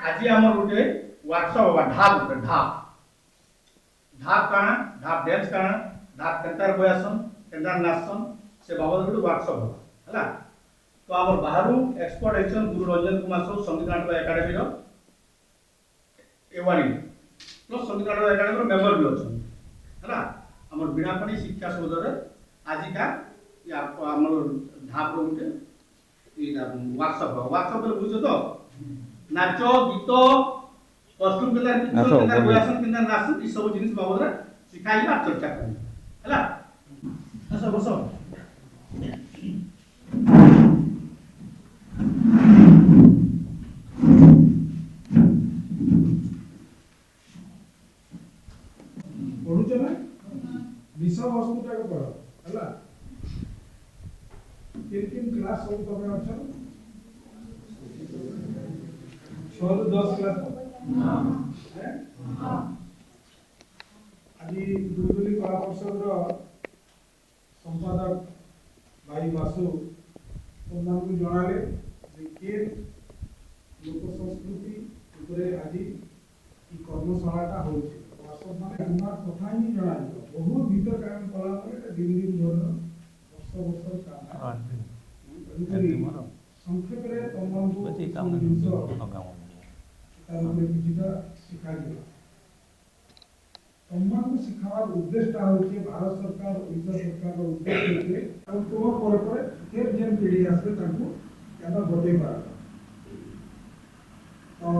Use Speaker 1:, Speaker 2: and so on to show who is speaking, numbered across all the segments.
Speaker 1: आज आम गोटे वर्कशॉप ढाप ढाप ढाप काना ढाप डांस काना ढाप केंतार बयासन केंतार नाचसन से बाबद गोटे वर्कशॉप होला तो आम बाहर एक्सपर्ट एक्शन गुरु रंजन कुमार साहू संगीत नाटक एकाडेमी एवार्ड प्लस संगीत नाटक एकाडेमी मेंबर भी अच्छा है आम बीणापाणी शिक्षा सौध आजिका आम ढाप गोटे वर्कशॉप बुझे तो नाच गीत कस्ट्यूम केंतार बयासन केंतार नाचसन ई सब जिनिस बाबद शिखाइबा चर्चा करबा हला अच्छा बस
Speaker 2: पढुछ ना विषय वस्तुटा को पढ हला किन क्लास सब तमे अच्छा 6 ରୁ 10 क्लास हां आज दुर्गुली कला परिषद रो संपादक भाई बासु उन्मान को जणाले जे के लोक संस्कृति ऊपर आज ई कर्मशालाटा होछि वास्तव माने उन्मार कथा ही जणाई बहुत भीतर काम कला माने दिन दिन धर वर्ष काम संक्षेप रे तमन को शिखा तमन को शिखार उद्देश्य होचे भारत सरकार ओडिशा सरकार उद्देश्य होचे और तुम पर फिर जेन पीढ़ी आसे ताको केना बते पार तो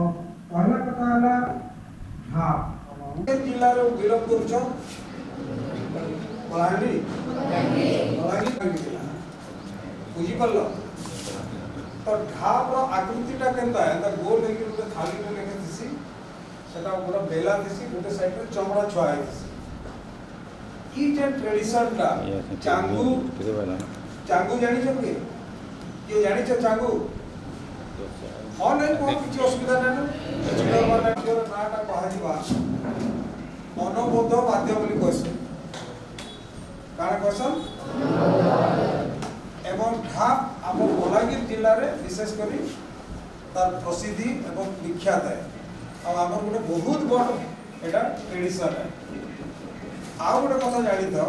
Speaker 2: पहला कथा हला हां जिल्ला रो विरोध करछो बलांडी बुझी पल्लो तो ढाप रो आकृतिटा केनता है ता गोल है कि थाली में लेके दिसी सेटा पूरा बेला दिसी गोटे साइड रे चमड़ा छुआ है दिसी ई जे ट्रेडिशन टा चांगू जानि छ के ये जानि छ चांगू ऑनलाइन को किछ असुविधा नै न माने जोर नाटा कहजिबा मनोबोध बाध्य बोली कहसे काना कहसन एवं ढाप आम बलांगीर जिले में विशेष करी तार प्रसिद्धि एवं विख्यात है और आम गोटे बहुत बड़ एटा ट्रेडिशन है आ गोटे कथा जानी तो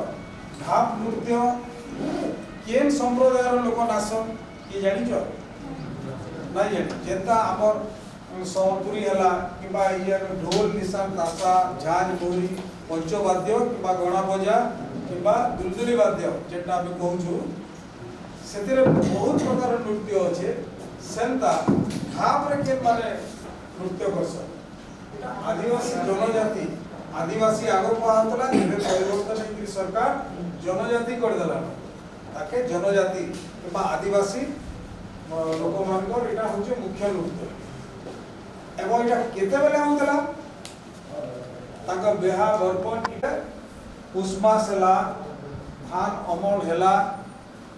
Speaker 2: ढाप नृत्य केन संप्रदाय लोक नाचन किए जानी नहीं जानी जेता आमर सम्बलपुरी है कि ढोल निशान ताशा झांझ मोहरी पंचवाद्य कि गणा बजा कि दुलदुली वाद्य जेटा आम कहूँ से बहुत प्रकार नृत्य अच्छे सेंता ढाप रे के माने नृत्य करसन आदिवासी जनजाति आदिवासी आगो पाहतला एबे परिवर्तन है सरकार जनजाति कर देला ताके जनजाति किबा आदिवासी लोक मानकर एटा होचे मुख्य नृत्य एवं एटा केते बेले होतला ताका बेहा बरपन पुष्मा सेला धान अमल हेला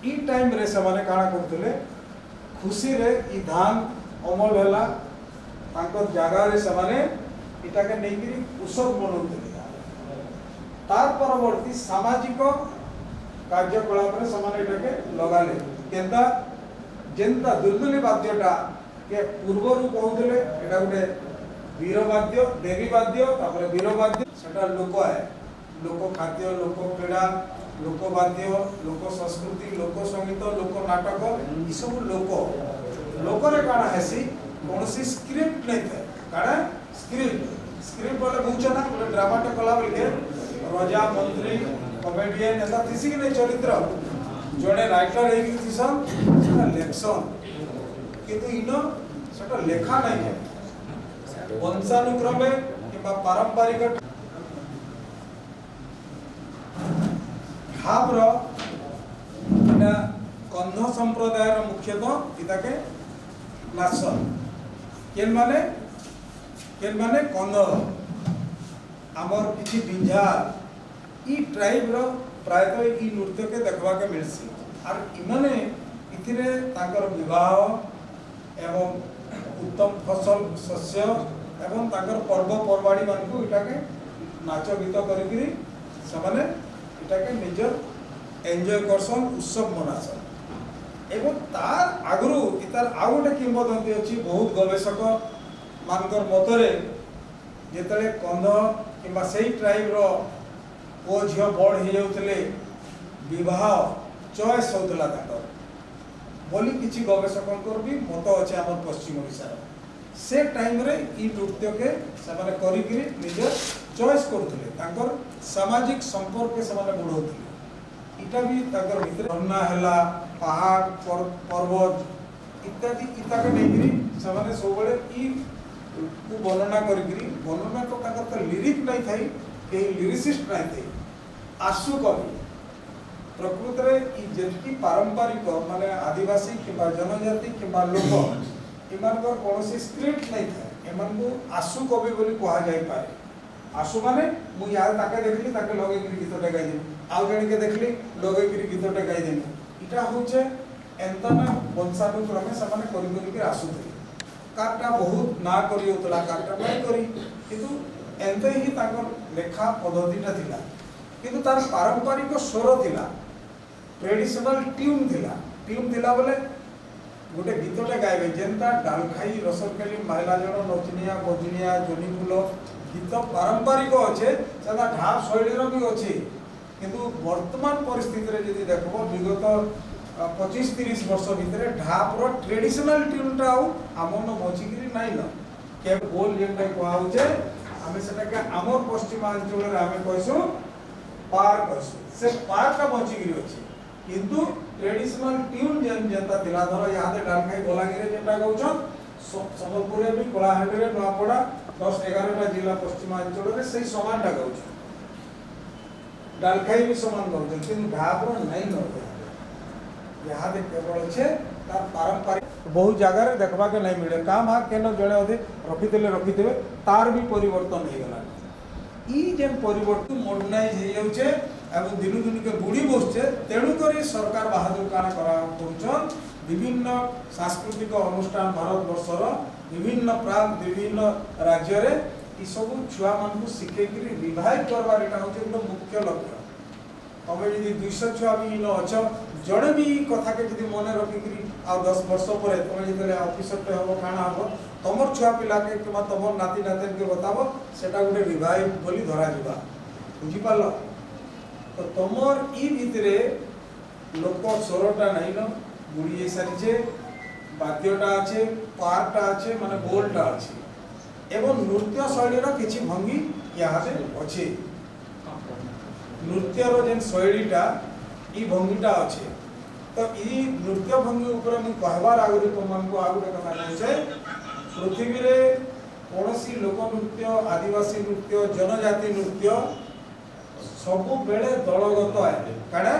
Speaker 2: ई टाइम रे से माने काना करथले खुशी रे ई धान अमल होला तांको जागा रे से माने इटा के नेगिरी उत्सव मनौथले तार परवर्ती सामाजिक कार्यकलाप रे समाने इटा के लगाले केंदा जेंता दुलदुली वाद्यटा के पूर्व रु कहउथले एटा गुटे वीर वाद्य देवी वाद्य तापर वीर वाद्य सेटा लोक है लोक खाद्य लोक क्रीड़ा लोक वाद्य लोक संस्कृति लोक संगीत लोक नाटक ई सब लोक रे काना हेसी कोनसी स्क्रिप्ट नहीं थे काना स्क्रिप्ट बोले बुझना बोले ड्रामाटा कला बोले राजा मंत्री कॉमेडियन एता थिसी के चरित्र जड़े राइटर है कि थिसन सेटा लेखसन किंतु इनो सेटा लेखा नहीं है वंशानुक्रमे किबा पारंपरिक ढाप रो ना कंध संप्रदाय रो मुख्यतः इताके नाचन केन माने कंध आमर किछि बिंझाल ई ट्राइब रो प्रायतः ई नृत्य के देखबा के मिलसी आर इमाने इथिरे ताकर विवाह एवं उत्तम फसल शस्य एवं ताकर पर्व पर्वाणी मान को इटाके नाच गीत करिकरी समाने इटाके निजर एन्जॉय करसन उत्सव मनासन एवं तार आगरु इतार आउ गोटे किंबदंती अछि बहुत गवेषक मानकर मतरे जेतले कंध किंबा सेही ट्राइब रो ओ झियो बड़ हे जाउतले विवाह चॉइस होतला ताकर बोली किछि गवेषकंकर भी मत अछि हमर पश्चिम ओडिसा से टाइम रे ई नृत्य के समाने करिकरी निजर चॉइस करथले ताकर सामाजिक संपर्क के समाने बढ़ौथले इटा भी ताकर भितर झरना हला पहाड़ पर्वत इत्यादि इता के नेगिरी समाने सबले ई को वर्णना करिकरी वर्णना तो ताकर त लिरिक नै थाई के लिरिसिस्ट नै थाई आसु कवि प्रकृत रे ई जेति पारंपरिक माने आदिवासी किबा जनजाति किबा लोक इमानकर कोनोसी स्क्रिप्ट नै थाई एमान को आसु कवि बोली कहा जाय पारे आसु माने मु यार ताके देखली ताके लगे गिरी गीत टे गाइ देनी आउ जण के देखली लगे गिरी गीत टे गाइ देनी इटा होचे एंतना वंशानुक्रमे समान करि करि के आसु थे काटा बहुत ना करी होतला काटा नै करी किंतु एंते ही ताकर लेखा पद्धतिटा थिला किंतु तार पारंपरिक स्वर थिला ट्रेडिशनल ट्यून थिला बोले गोटे गीतटे गाइबे जेनता डालखाई रसरकेली महिला जण नचनिया बजनिया जोनी फूल गीत पारंपरिक अच्छे सेटा ढाप शैलीर भी अच्छे किंतु वर्तमान परिस्थिति रे यदि देखबो विगत 25-30 वर्ष भितर ढाप रो ट्रेडिशनल ट्यूनटा आमन बचिकरी नाइ न के बोल जेनटा कोआ होचे आमे सेटा के आमर पश्चिमांचल रे आमे कहसु पार कहसु से पारटा बचिकरी अछि किंतु ट्रेडिशनल ट्यून जेनता दिला धर यादे डालखाई बोलागिरे जेनटा कहउछन संबलपुर भी कोलाहांडी रे नवापड़ा 10-11टा जिला पश्चिमांचल रे सही समानटा कहउछन डालखाई भी समान कहउछन किंतु ढाप रो नाइ न यहाँ दे केवल छे तार पारंपरिक बहुत जगह रे देखबा के नहीं मिले काम हा केन जळे अधे रखितेबे तार भी परिवर्तन हे गला ई जेन परिवर्तन मॉडर्नाइज हे जाउछे एवं दिनु दिन के बुढ़ी बसछे तेणु करी सरकार बहादुर काना करा पहुंचन विभिन्न सांस्कृतिक अनुष्ठान भारत वर्षर विभिन्न प्रांत विभिन्न राज्य रे ई सब छुआ मान को सिखे करी रिवाइव करबार एटा होचे मुख्य लक्ष्य अब यदि 200 छुआ भी इन अछ जड़े भी कथा के यदि मन रखिकरी आ 10 वर्ष पर तुम जितले ऑफिसर पे हबो खाना हबो तमर छुआ पिला के किबा तमर नाती नातिन के बताबो सेटा गुटे रिवाइव बोली धरा जिबा बुझी पालो तो तमर ई भितरे लोक स्वरटा नहीं न बुढ़ी सारिछे वाद्यटा আছে पारटा আছে माने बोलटा আছে एवं नृत्य शैलीर किछि भंगी याहाते अछि नृत्यर जेन शैलीटा ई भंगीटा अच्छे तो ई नृत्य भंगी ऊपर मु कहबार आगरे तुमको आगरे कथा कहै पृथ्वी रे कोनोसी लोक नृत्य आदिवासी नृत्य जनजाति नृत्य सब बेले दलगत है काना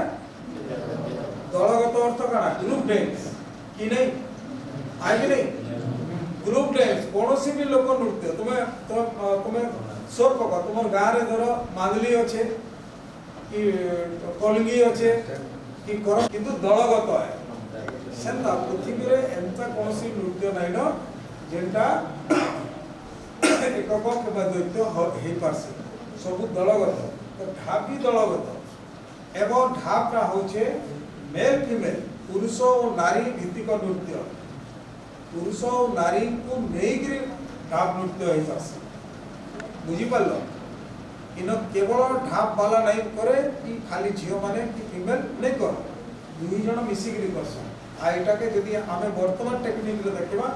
Speaker 2: दलगत अर्थ काना ग्रुप डांस कि नहीं आइ नहीं ग्रुप डांस कोनोसी भी लोक नृत्य तुम्हें सोर पका तुमर गां रे धर मांगली अच्छे कि कलगी अच्छे कि कर किंतु दलगत है सेंता पृथ्वी रे एंता कोनोसी नृत्य नाइ न जेंटा एकक के दैत्य हे पारसे सब दलगत तो ढाप भी दलगत एवं ढापटा होचे मेल फीमेल पुरुष और नारी भित्तिक नृत्य पुरुष और नारी को नेइकरी ढाप नृत्य हे पारसे बुझी पारलो इन केवल ढाप वाला नहीं करे कि खाली झियो माने कि फीमेल नहीं कर दुई जन मिसिकरी करसन आ एटा के यदि हमें वर्तमान टेक्निक रे देखबा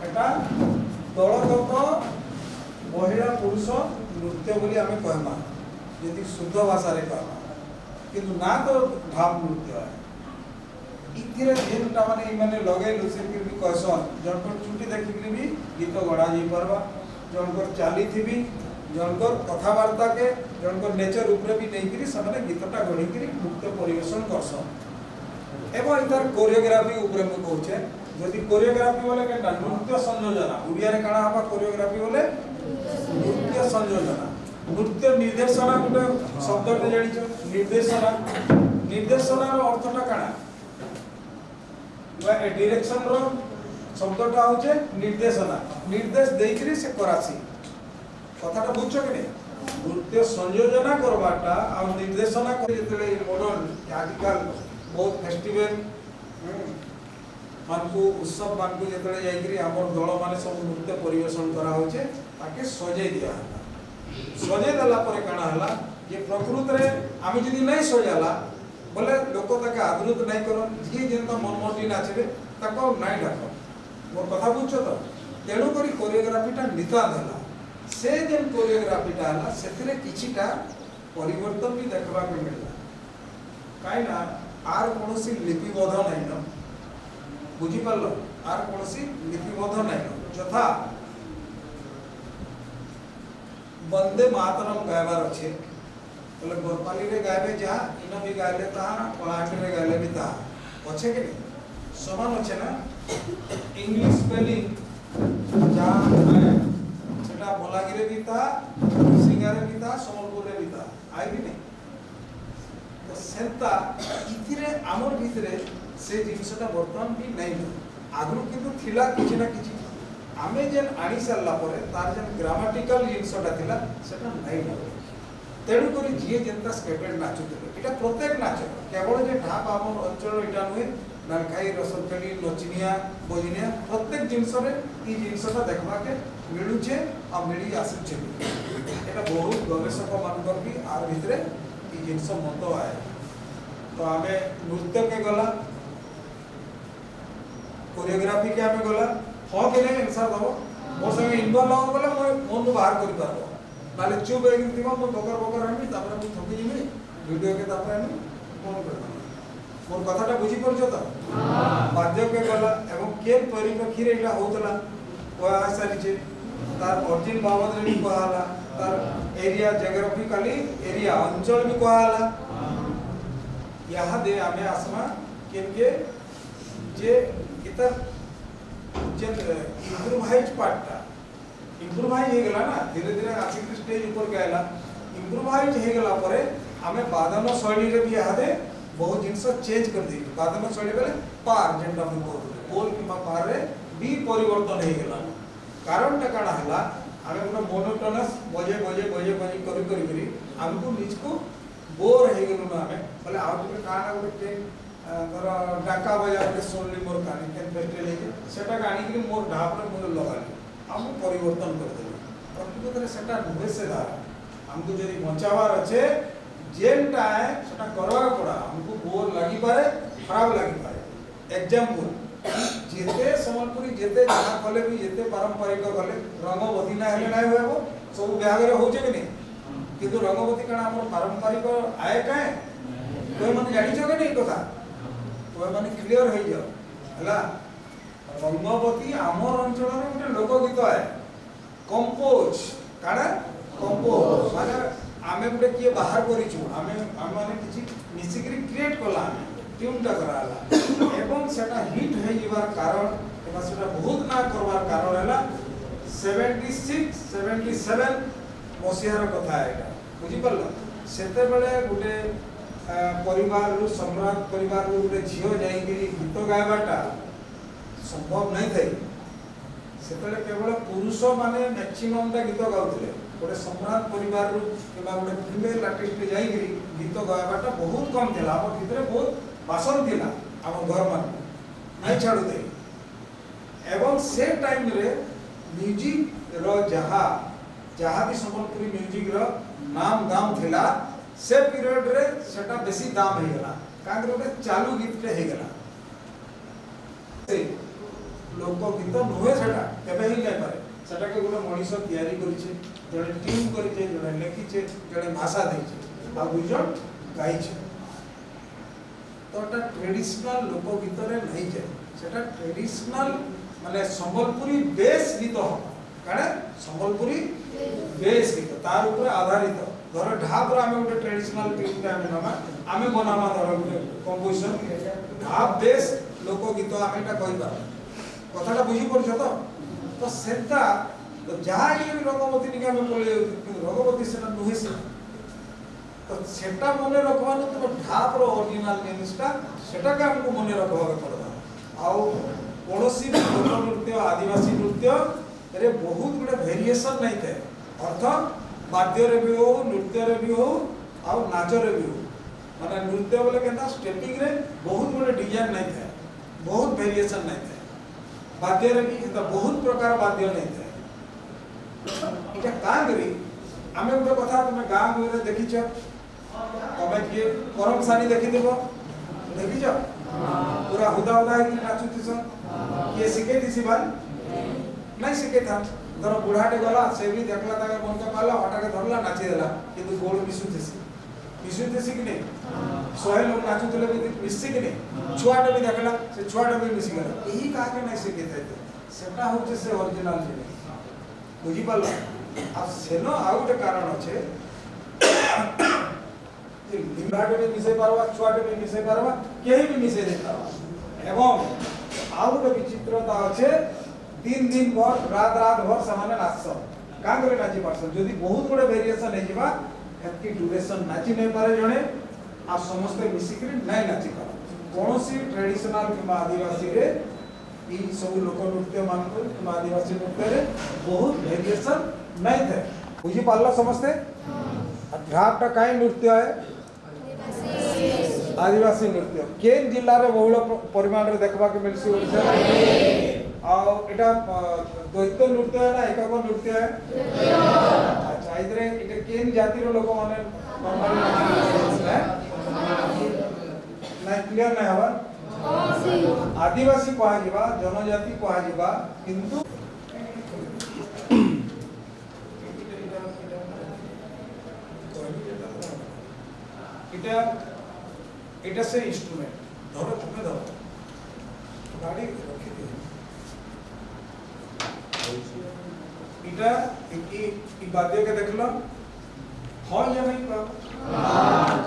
Speaker 2: एटा दलगत महिला पुरुष नृत्य बोली हमें कहमा यदि शुद्ध भाषा रे कहमा किंतु ना तो ढाप नृत्य है इथिरे जेनटा माने इ माने लगे लुसेकरी भी कहसन जनकर छुट्टी देखिकरी भी गीत गड़ा जी परबा जनकर चाली थी भी जनकर कथावार्ता के जनकर नेचर ऊपर भी नहीं करी सबने गीतटा गढ़ी करी मुक्त परिवेशन करसन एवं इधर कोरियोग्राफी ऊपर में कहूचे यदि कोरियोग्राफी बोले के नृत्य संयोजना उड़िया रे काना हबा कोरियोग्राफी बोले नृत्य संयोजना नृत्य निर्देशना गोटे शब्दटे जानिछ निर्देशना निर्देशनार अर्थटा काना ए डायरेक्शन रो शब्दटा होचे निर्देशना निर्देश देइकरी से करासी कथाटा बुझछ कि नहीं नृत्य संयोजना करबाटा आ निर्देशना कर जेतले मॉडर्न आजकल बहुत फेस्टिवल मानकु उत्सव मानकु जेतले जाइकरी हमर दल माने सब नृत्य परिवेशन करा होचे ताके सजे दिया सजे देला परे काना हला जे प्रकृति रे आमी जदी नै सजाला बोले लोक ताके आदृत नै करन जे जेंता मनमोटी नाचबे ताको नै डाको मोर कथा बुझछ तो तेणु करी कोरियोग्राफीटा निता देला से जेन कोरियोग्राफीटा हला सेथिरे किछिटा परिवर्तन भी देखबा को मिलला काई ना आर कोनोसी लिपिबद्ध नै न बुझी पारलो आर कोनोसी लिपिबद्ध नै न यथा वंदे मातरम गायबार अच्छे बोले गोरपाली रे गायबे जहाँ इन भी गायले तहाँ कलाहांडी रे गायले भी तहाँ अच्छे के नहीं समान अच्छे ना इंग्लिश स्पेलिंग जहाँ सेटा बोलागिरे भी तहाँ सिंगारे भी तहाँ समलपुर रे भी तहाँ आई भी नहीं तो सेंता इतिरे आमर भीतरे से जिनिसटा वर्तमान भी नहीं है आगु किंतु थिला किछि ना किछि आमे जेन आनी सारला परे तार जेन ग्रामाटिकल जिनिसटा थिला सेटा नै न तेणु करी जिए जेनता स्केपेड नाचुते एटा प्रत्येक नाच केवल जे ढाप आमर अंचल एटा नुहे नालखाई रसरकली नचिनिया बजिनिया प्रत्येक जिनिस रे ई जिनिसटा देखबा के मिलुचे आ मिली आसुचे एटा बहुत गवेषक मानकर भी आर भितरे ई जिनिस मत आए तो आमे नृत्य के गला कोरियोग्राफी के आमे गला हाँ के नहीं आंसर दबो मोर संगे इन्वॉल्व हो बोले मोर मन बाहर करि पारबो नाले चुप हेकि दिबो मो बकर बकर आमी तापर मु थकी जिमी वीडियो के तापर आमी फोन करबो मोर कथाटा बुझी परछो त हां बाध्य के गला एवं के परिप्रेक्षी रे एटा होतला कोया सारी जे तार ओरिजिन बाबद रे कोहाला तार एरिया जियोग्राफिकली एरिया अंचल भी कोहाला यहा दे आमे आसमा केनके जे इतर जेन इम्प्रूवाइज पार्टटा इम्प्रूवाइज हे गेला ना धीरे धीरे आसिक स्टेज ऊपर गयला इम्प्रूवाइज हे गेला परे हमें वादन शैली रे भी आदे बहुत जिंस चेंज कर दी वादन शैली बेले पार जेंटा हम बोल बोल किमा पार रे भी परिवर्तन हे गेला कारण टा काना हला हमें पूरा मोनोटोनस बजे बजे बजे बजे करी करी करी हमको निज को बोर हे गेलु ना हमें बोले आउट के काना गोटे धर डाका बजा के सोनली मोर कानी केन फेस्टिवल हे सेटा कानी कि मोर ढाप रे मोर लगाली हम परिवर्तन कर देली प्रकृति रे सेटा नुहे से धार हमको जदी बचावार अच्छे जेनटा है सेटा करवा पड़ा हमको बोर लगी पारे खराब लगी पारे एग्जांपल जेते संबलपुरी जेते जहां कले भी जेते पारंपरिक गले रंगवती ना हेले नाही होबो सब ब्याह रे होचे कि नहीं किंतु रंगवती काना हमर पारंपरिक आए काए कोई मन जानि छ कि नहीं कथा कोई मन क्लियर हो जाओ हला रंगवती आमर अंचल रे गोटे लोक गीत है कंपोज काना कंपोज माने आमे गोटे किए बाहर करिछु आमे माने किछि मिसिकरी क्रिएट कला ट्यूनटा कराला एवं सेटा हिट हे जीवार कारण एबा सेटा बहुत ना करवार कारण हैला 76 77 मसिहार कथा एटा बुझि परलो सेते बेले गोटे परिवार रु सम्राट परिवार रु गोटे झियो जाई कि गीत गायबाटा संभव नहीं थे सेतले केवल पुरुष माने मैक्सिमम ता गीत गाउतले गोटे सम्राट परिवार रु केबा गोटे फीमेल आर्टिस्ट जाई कि गीत गायबाटा बहुत कम थिला हमर भितरे बहुत बासन थिला हम घर मान नहीं छाड़ू दे एवं से टाइम रे म्यूजिक रो जहा भी संबलपुरी म्यूजिक रो नाम दाम थिला से पीरियड रे सेटा बेसी दाम हे गेला कांग्रे रे चालू गीत रे हे गेला से लोक गीत नुहे सेटा केबे ही जाय पारे सेटा के गुलो मनीष तयारी करिছে जणे ट्यून करिছে जणे लेखिছে जणे भाषा देइছে आ बुझन गाइছে तो एटा ट्रेडिशनल लोक गीत रे नहीं जाय सेटा ट्रेडिशनल माने संबलपुरी बेस गीत हो काणे संबलपुरी बेस गीत तार ऊपर आधारित धर ढाप रे हमें गोटे ट्रेडिशनल ट्यून के हमें नामा हमें बनामा धर गोटे कंपोजिशन ढाप बेस लोक गीत हमें एटा कहि पार कथाटा बुझी पड़छ तो सेटा तो जहाँ ये रंगवती निका में पड़े रंगवती से नुहे से तो सेटा मने रखवानो तो ढाप रो ओरिजिनल जिनिसटा सेटा का हमको मने रखवा के पड़बा आउ पड़ोसी लोक नृत्य आदिवासी नृत्य रे बहुत गुडे वेरिएशन नहीं थे अर्थ वाद्य रे भी हो नृत्य रे भी हो आउ नाच रे भी हो माने नृत्य बोले केना स्टेपिंग रे बहुत गुडे डिजाइन नहीं थे बहुत वेरिएशन नहीं थे वाद्य रे भी तो बहुत प्रकार वाद्य नहीं थे इटा का करी आमे गुडे कथा तुमे गां रे देखिछ तमे किए करम सानी देखि देबो देखिछ पूरा हुदा हुदा कि नाचुतिस किए सिखे दिसी बाल नहीं सिखे था धर बुढ़ाटे गला से भी देखला ताके मन का पाला हटा के धरला नाची देला किंतु गोल मिसुतेसी कि नहीं सोहे लोग नाचुतले भी मिसि कि नहीं छुआटे भी देखला से छुआटे भी मिसि गला यही का के नहीं सिखे थे सेटा होचे से ओरिजिनल जिनिस बुझी पालो आ सेनो आउटे कारण अछि जे लिंबाटे भी मिसे पारवा छुआटे भी मिसे पारवा केही भी मिसे दे पारवा एवं आउटे विचित्रता अछि दिन भर रात भर सामान्य नाच का करे नाची पारसन जदि बहुत बड़े वेरिएशन है जिबा एतकी ड्यूरेशन नाची नहीं पारे जणे आ समस्त मिसिकरी नहीं नाची पार कोनोसी ट्रेडिशनल कि आदिवासी रे ई सब लोक नृत्य मान को कि आदिवासी नृत्य रे बहुत वेरिएशन नहीं थे बुझी पारला समझते ढापटा काई नृत्य है आदिवासी नृत्य केन जिल्ला रे बहुल परिमाण रे देखबा के मिलसी ओडिसा एटा द्वैत नृत्य है ना एकाक नृत्य है अच्छा इधरे इटे केन जाति रो लोक माने ना क्लियर ना हवा आदिवासी कहा जिबा जनजाति कहा जिबा किंतु इटा इटा से इंस्ट्रूमेंट धरो तुमे धरो गाड़ी रखी दे इटा ई वाद्य के देखलो हल या नहीं पा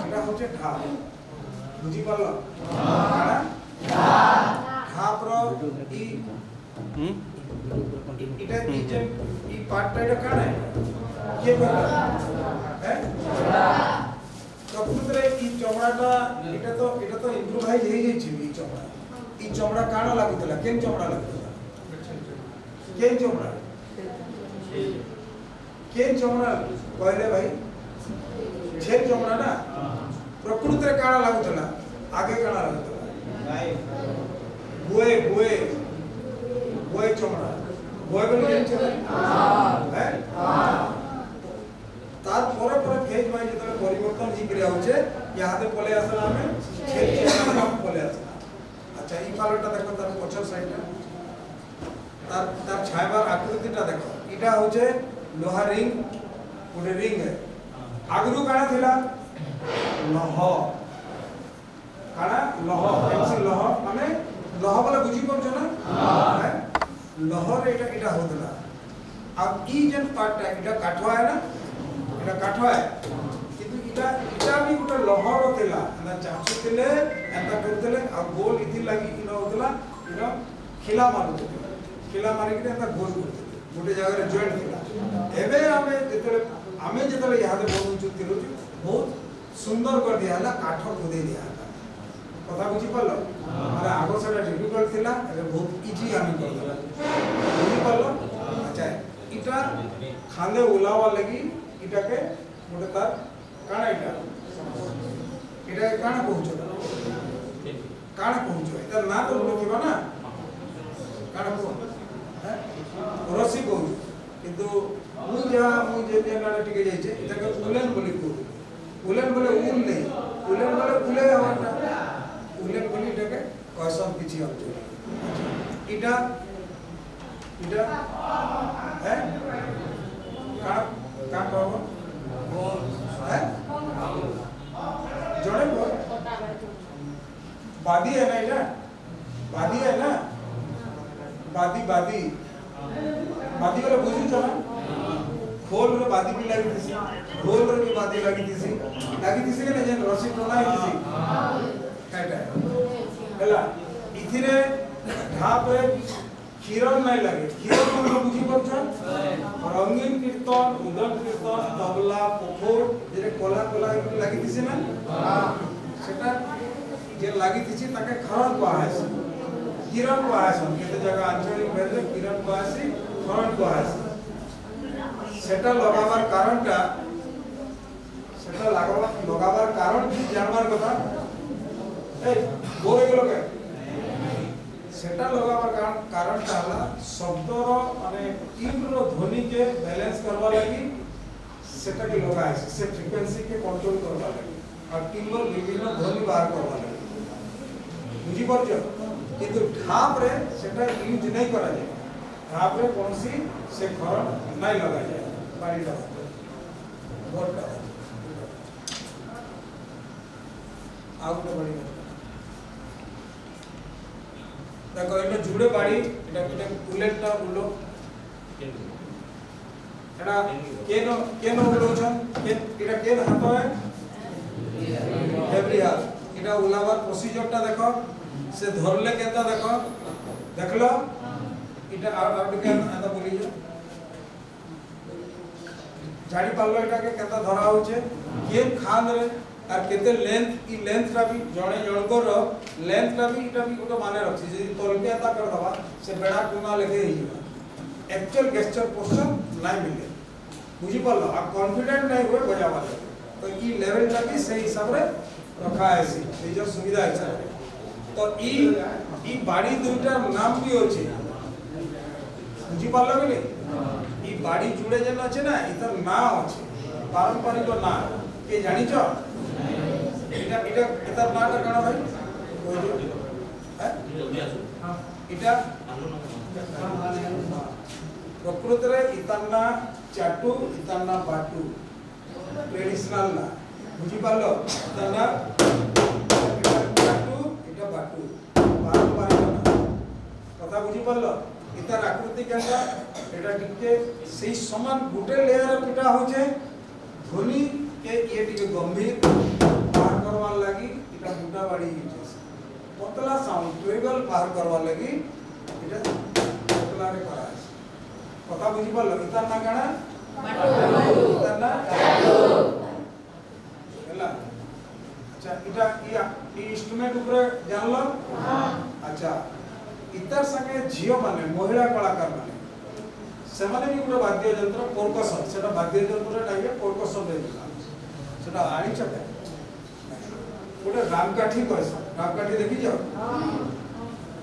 Speaker 2: इटा होचे ढाप बुझी पालो ढाप रो ई इटा ई जे ई पार्ट इटा काने के करला है प्रकृतरे ई चमड़ाटा इटा तो इम्प्रूवाइज हे जे ई चमड़ा काना लागुतला केन चमड़ा लागुतला केन चमड़ा कहले भाई छे चमड़ा ना प्रकृति रे काना लागुतला आगे काना लागुतला बुए चमड़ा बुए बोले है तार पर फेज भाई जतले परिवर्तन ही क्रिया होचे यादे पले आसला हमें छे चमड़ा पले आसला अच्छा ई पालटा देखो तार पछर साइड तार छायबार आकृतिटा देखो इटा होचे लोहा रिंग गोटे रिंग है आगरू काना थिला लह काना लह पेंसिल लह माने लह वाला बुझी पड़छ ना लह रे इटा होतला अब ई जन पार्टटा इटा काठवा है ना इटा काठवा है किंतु इटा भी गोटे लह रो थिला ना चाचू थिले एंता करथले आ गोल इथि लागि इन होतला इनो खिला मारी के एंता गोल करथले गोटे जगह रे जॉइंट थिला एबे आमे जेतले यादे बनउछु तिरुछु बहुत सुंदर कर दिया हला काठ खोदे दिया कथा बुझी पालो माने आगो सेटा डिफिकल्ट थिला एबे बहुत इजी आमे कर दिला बुझी पालो अच्छा इटा खांदे उलावा लगी इटा के मोटे तार काना इटा काना पहुंचो इटा ना तो लोकिबा ना काना को रसी को किंतु मु जे ना टिके जाइछे इटा के उलेन बोली को उलेन बोले उल नहीं उलेन बोले उले हवना उलेन बोली इटा के कसम किछि होचे इटा है का कहबो है जोड़े बोल बादी है ना इटा बादी है ना बादी वाला बुझी चला खोल रे बादी भी लगी थी ढोल रे भी बादी लगी थी के ने जन रसी टोना थी काटा हला इथिरे ढाप रे किरण नहीं लगे किरण मतलब बुझी परछन रंगीन कीर्तन उदक कीर्तन तबला पोखर जे कोला कोला लागि दिसे ना सेटा जे लागि दिछि ताके खरण को आसे किरण को आसे केते जगह आंचलिक भेले किरण को आसे खरण को आसे सेटा लगावार कारणटा सेटा लगावार कारण की जानवर कथा ए बोरे गेलो के सेटा लगावार कारणटा हला शब्दर माने तीव्र ध्वनि के बैलेंस करवा लागि सेटा के लगाय से फ्रीक्वेंसी के कंट्रोल करवा लागि और टिम्बर विभिन्न ध्वनि बाहर करवा लागि बुझी परछ किंतु ढाप रे सेटा यूज नहीं करा जाय ढाप रे कोनसी से खरण नहीं लगा जाय बाड़ी लगा बोट आउट बड़ी देखो এটা জুড়ে বাড়ি এটা এটা বুলেটটা বলো এটা কেন কেন বলছন এটা কেন হাত হয় এভরি হাত এটা উলাবার প্রসিজারটা দেখো সে ধরলে কেটা দেখো দেখলো এটা আর কেন এটা বলি জানি পারলো এটাকে কেটা ধরা হচ্ছে কেন খান রে আর কেতে লেন্থ ই লেন্থটা भी জনে জনকর লেন্থটা भी এটা भी গোটা মানে রাখছি যদি তলকে আতা কর দবা সে বেড়া কোনা লেখে হই যাবে एक्चुअल गेस्चर पोर्शन नहीं मिले बुझी पड़लो आ कॉन्फिडेंट नहीं हुए बजावा तो ई लेवलटा भी सही हिसाब रे रखा है सी निजर सुविधा हिसाब तो ई बाड़ी दुईटार नाम भी होचे बुझी पड़लो कि ई बाड़ी जुड़े जेन আছে না ইতার নাম আছে পারম্পরিক নাম কে জানিছো এটা এটা এটার নামটা কেন ভাই হ্যাঁ এটা প্রকৃতরে ইতান্না চাটু ইতান্না বাটু ট্রেডিশনাল না বুঝি পারলো ইতান্না চাটু এটা বাটু পারম্পরিক না কথা বুঝি পারলো ইতার আকৃতি কেনটা এটা টিকে সেই সমান গুটে লেয়ার পিটা হচ্ছে ধ্বনি के ये टिके गंभीर बाहर करवा लगी এটা মোটা বাড়ি হচ্ছে পতলা সাউন্ড ট্রেবল বাহর করবা লাগি এটা পতলা রে করা আছে কথা বুঝি পারলো ইতার না কানা বাটু ইতার না চাটু হেলা আচ্ছা এটা এই ইনস্ট্রুমেন্ট উপরে জানলো আচ্ছা ইতার সঙ্গে ঝিও মানে মহিলা কলাকার মানে সেমানে भी পুরো বাদ্য যন্ত্র পরকশন সেটা বাদ্য যন্ত্র টাইপে পরকশন দেইলা সেটা আনি চকে ওটা রামকাঠি কইছে রামকাঠি দেখি যাও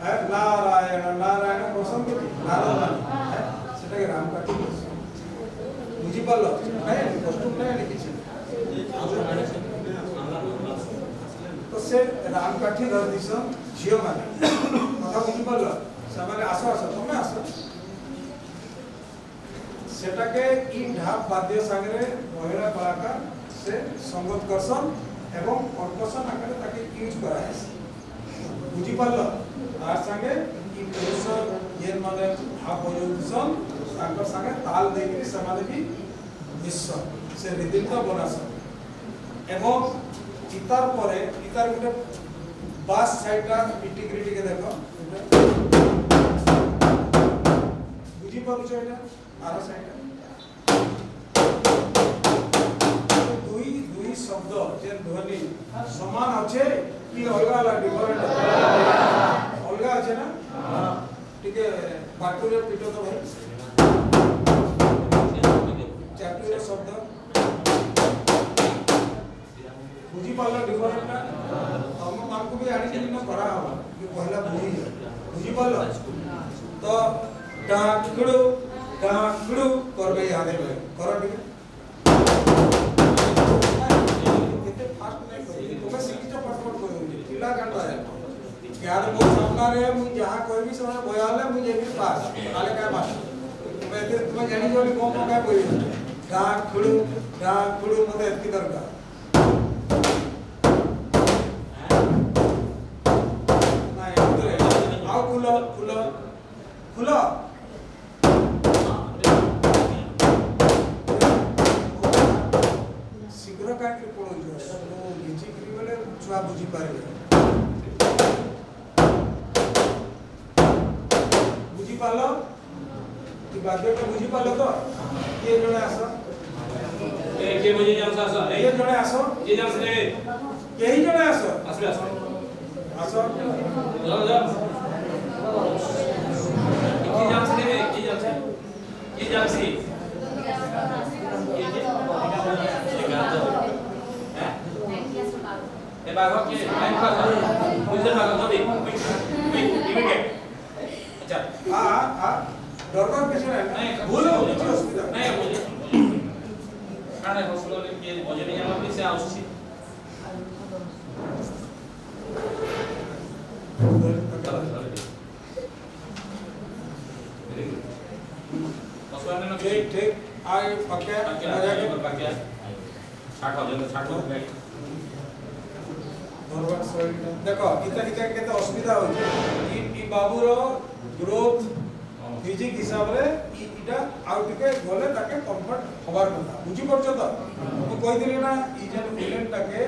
Speaker 2: হ্যাঁ নারায়ণ নারায়ণ পছন্দ করি নারায়ণ সেটা কি রামকাঠি কইছে বুঝি পারলো নাই কষ্ট নাই লিখিছে তো সে রামকাঠি ধর দিছ ঝিও মানে কথা বুঝি পারলো সবাই আসো আসো তুমি আসো সেটাকে ই ঢাপ বাদ্য সঙ্গে মহিলা কলাকার সে সঙ্গত করছন এবং কর্কশন আকারে তাকে ইউজ করা হয়েছে বুঝি পারলো তার সঙ্গে ই পুরুষ যে মানে ঢাপ বজাউছন তার সঙ্গে তাল দেখি সমানে भी মিশ্র সে রিদিমটা বনাছন এবং ইতার পরে ইতার একটা বাস সাইডটা ইন্টিগ্রিটিকে দেখো বুঝি পারছো এটা আর সাইডটা দুই দুই শব্দ যে ধ্বনি সমান আছে কি অলগা আলাদা ডিফারেন্ট অলগা আছে না ঠিক আছে বাটুরে পিটো তো ভাই চাটুরে শব্দ বুঝি পারলো ডিফারেন্টটা हम आपको भी आने के लिए करा होगा कि पहला बुझी पारलो तो डाकड़ू करबे याद है करो ठीक कितने फास्ट नहीं करो तुम्हें सीखिचा फटफट करो किला काटा है यार मो सामना रे मु जहां कोई भी समय बोयाले मु जे भी पास आले काय पास तुम्हें जानी जोली कोन काय बोई डाकड़ू मते एतकी दरकार खुलो शीघ्र का के पड़ो जो नीचे करी वाले छुआ बुझी पारे बुझी पालो ବାକ୍ୟଟା ବୁଝି ପାରିଲ ତ କିଏ ଜଣେ ଆସ
Speaker 3: के बजे जाम सा सा
Speaker 2: କିଏ ଜଣେ ଆସ
Speaker 3: ये जाम से
Speaker 2: କେହି ଜଣେ ଆସ
Speaker 3: असले अस
Speaker 2: ଆସ
Speaker 3: जाओ जाओ ये जाम से ये जाम से ए बागो के टाइम का मुझे बागो तो भी इमीडिएट अच्छा
Speaker 2: ଦରକାର କିଛି ନାହିଁ
Speaker 3: नहीं
Speaker 2: ଭୁଲ ହଉ କିଛି ଅସୁବିଧା
Speaker 3: नहीं मुझे काने हॉस्पिटल के बजे नहीं जाम से आउछि
Speaker 2: ଠିକ ଠିକ ଆଇ ପକେ ଧରବାର ଶୈଳୀଟା ଦେଖ ଇଟା କେତେ ଅସୁବିଧା ହଉଛି ଇ ବାବୁର ଗ୍ରୋଥ ଫିଜିକ୍ ହିସାବରେ ଇଟା ଆଉ ଟିକେ ଗଲେ ତାକେ କମ୍ଫର୍ଟ ହବାର କଥା ବୁଝିପାରୁଛ ତ ମୁଁ କହିଥିଲି ନା ଇ ଯେନ୍ ଭିଲେନଟାକେ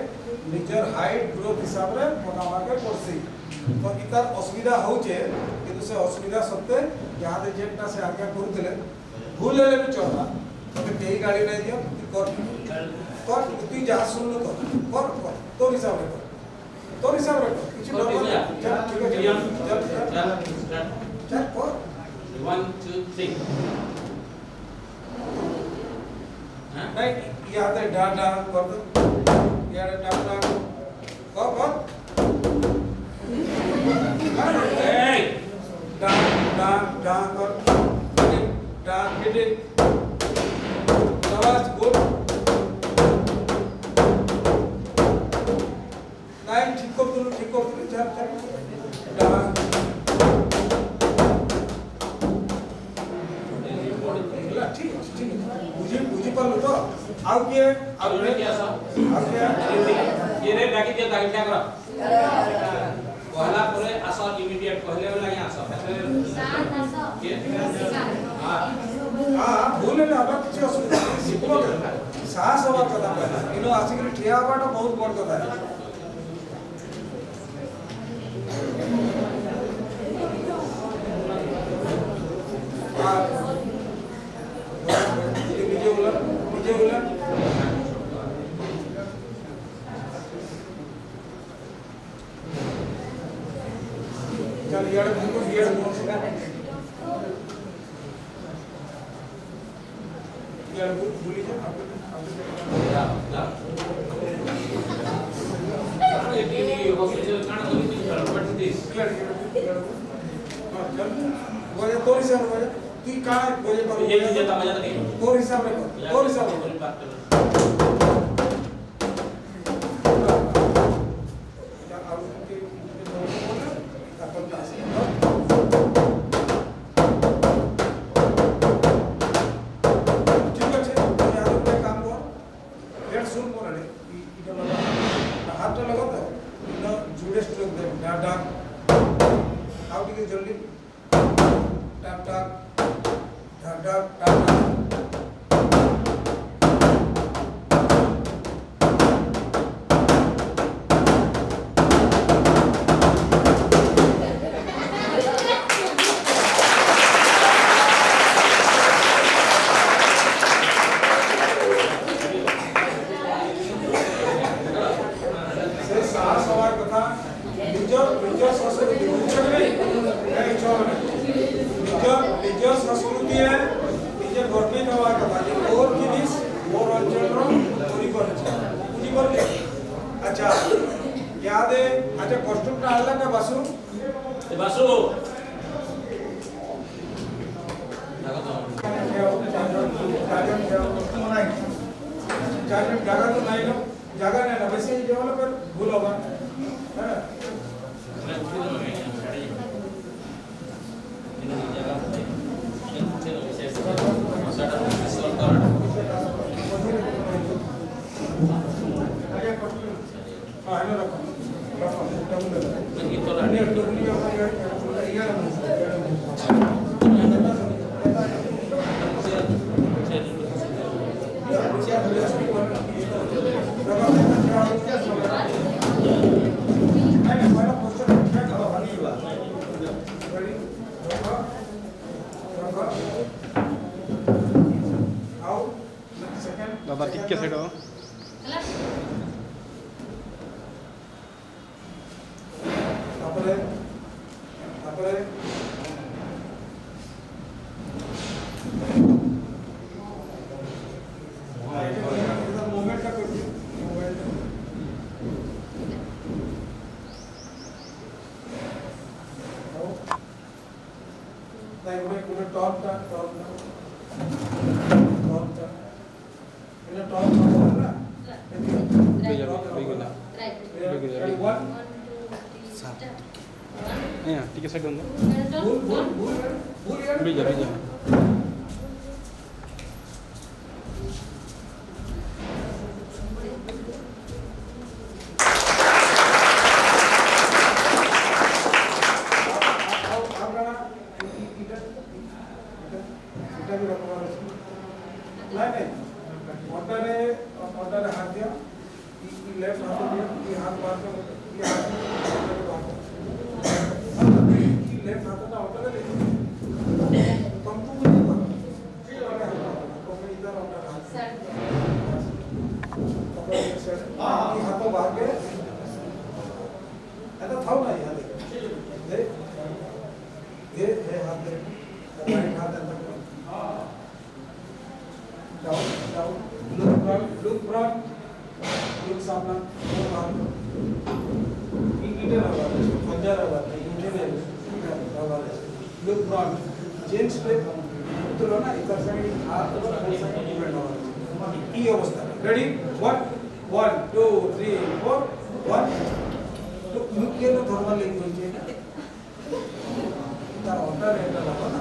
Speaker 2: ନିଜର ହାଇଟ୍ ଗ୍ରୋଥ ହିସାବରେ ବନାବାକେ ପଡ଼ସି ତ ଇତାର ଅସୁବିଧା ହଉଛେ କିନ୍ତୁ ସେ ଅସୁବିଧା ସତ୍ତ୍ୱେ ଯାହାଦେ ଯେନ୍ଟା ସେ ଆଜ୍ଞା କରୁଥିଲେ ଭୁଲ ହେଲେ ବି ଚଳବା ତତେ କେହି ଗାଳି ନାଇଁ ଦିଅ ତୁ କର ତୁଇ ଯାହା ଶୁଣିଲୁ କର ତୋର ହିସାବରେ କର ତୋର ହିସାବରେ କର କିଛି ଡର ନାହିଁ ଚାଲ ଠିକ ଅଛି ଚାଲ କର
Speaker 3: 1 2 3 हां
Speaker 2: नहीं याद है डा कर दो यार डा कर
Speaker 3: ए
Speaker 2: डा कर डा हिट आवाज गुड नहीं ठीक कर चल डा ठीक बुझी पालो तो आउ के
Speaker 3: क्या सा ये रे बाकी दिया ताकि क्या करो कहला परे आसा इमीडिएट कहले वाला यहां आसा के
Speaker 2: हां भूल ना अब किसी असुविधा नहीं सिखबो के साहस हवा कथा पहला इनो आसिकरी ठिया हवाटा बहुत बड़ कथा है विजय बोला चल यार हमको यार भूली जा
Speaker 3: हॉस्पिटल काना बट दिस
Speaker 2: चल बोले तोर हिसाब से तू का बोले पर
Speaker 3: ये जेता मजा नहीं
Speaker 2: तोर हिसाब से जल्दी tap tap tap tap tap अच्छा याद है अच्छा कॉस्ट्यूम का अलग है बासु जगह तो नहीं लो जगह नहीं ना वैसे ही जो पर भूल होगा हाँ हेलो रखो रखो
Speaker 4: ଟିକେ ସେଇଟା
Speaker 5: ହେଲା
Speaker 2: ତାପରେ ତାପରେ ମୋମେଣ୍ଟଟା କରୁଛି ମୋବାଇଲ ନାଇଁ ଗୋଟେ ଟର୍ନଟା এটা টপ হবে না
Speaker 5: ରାଇଟ୍
Speaker 2: রেডি 1
Speaker 4: ଆଜ୍ଞା ଟିକେ ସାଇଡ଼ ଦିଅନ୍ତୁ
Speaker 2: ভুল ভুল ভুল ভুল ইয়ার
Speaker 4: ବିଜା ବିଜା
Speaker 2: हाथ दिया लेफ्ट हाथ दिया ये हाथ बाहर कर ये हाथ लेफ्ट हाथ ना उठा ले पंपू में नहीं मार तो मैं इधर उठा हाथ ये हाथ बाहर के ऐसा था ना यहाँ देख ये हाथ दे राइट हाथ अंदर down down look front look सामना इधर आवा पंजा आवा इधर आवा look front change step तो ना इधर साइड हाथ तो साइड मूवमेंट आवा ई अवस्था रेडी 1 1 2 3 4 1 तो लुक के ना थर्मल लेग होइए तार ऑर्डर एटा लावा ना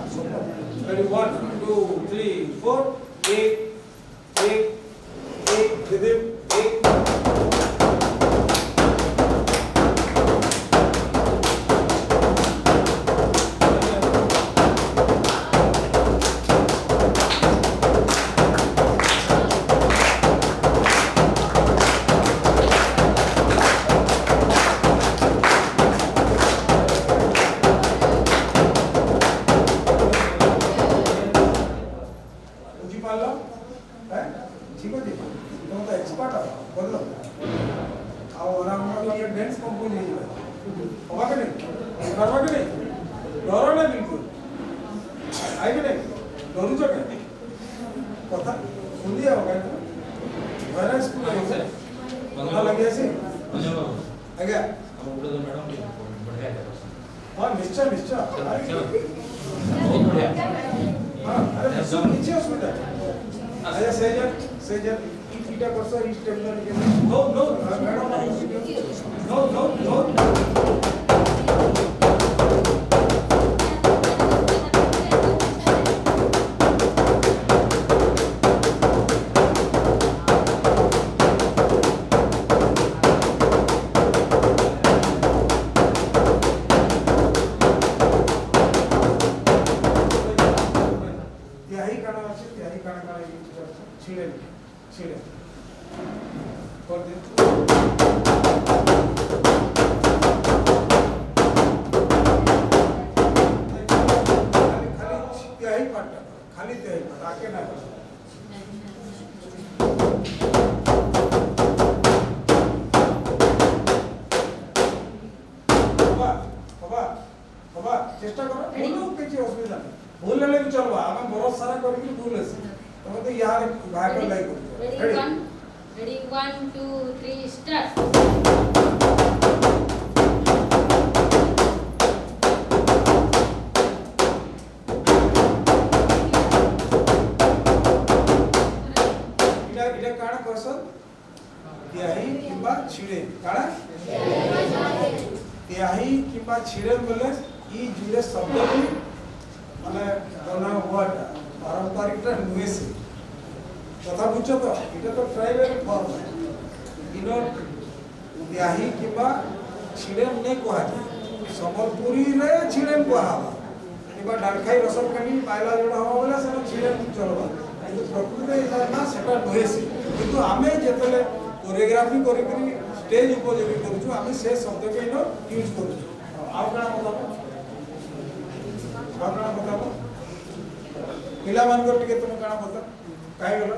Speaker 2: रेडी 1 2 3 4 एक rhythm एक ऊंची पाल लो है ठीक है तुम तो एक्सपर्ट हो बोल लो आओ आराम से ये डांस कंपोज नहीं है होगा कि नहीं करवा कि नहीं डरो ना बिल्कुल आई कि नहीं डरू जो क्या कथा सुन लिया होगा तो वायरस स्कूल है पता लग गया से आगे
Speaker 3: हम उड़े तो मैडम बढ़िया है
Speaker 2: हां निश्चय निश्चय
Speaker 3: बहुत बढ़िया
Speaker 2: हां अरे सब नीचे हॉस्पिटल आया सेजर इटा करसो इस टेबल के no no madam no no no यही काना छिड़े छिड़े कर दे खाली यही पार्ट खाली यही आके ना चेष्टा करो भूल किसी असुविधा भूल ले भी चलवा हम बहुत सारा करके भूल है तो तो यार भाग कर लाइक
Speaker 5: ready 1 2 3 start
Speaker 2: इटा काना करसन त्याही किंवा छिड़े काना त्याही किंवा छिड़े बोले ई जुड़े शब्द भी माने बना हुआ पारंपरिक नुए से कथा बुझ तो এটা তো ট্রাইবাল ফর্ম ইনো ইয়াহি কিবা ছিড়েন নে কোয়া সম্বলপুরি রে ছিড়েন কোয়া কিবা ডালখাই রসম কানি পাইলা জড়া হবা বলে সে ছিড়েন চলবা কিন্তু প্রকৃতি এটা না সেটা নহেছে কিন্তু আমি যেতলে কোরিওগ্রাফি করি করি স্টেজ উপযোগী করছু আমি সে শব্দকে ইনো ইউজ করছু আপনারা बताओ पिला मान को टिके तुम काना बता काहे गलो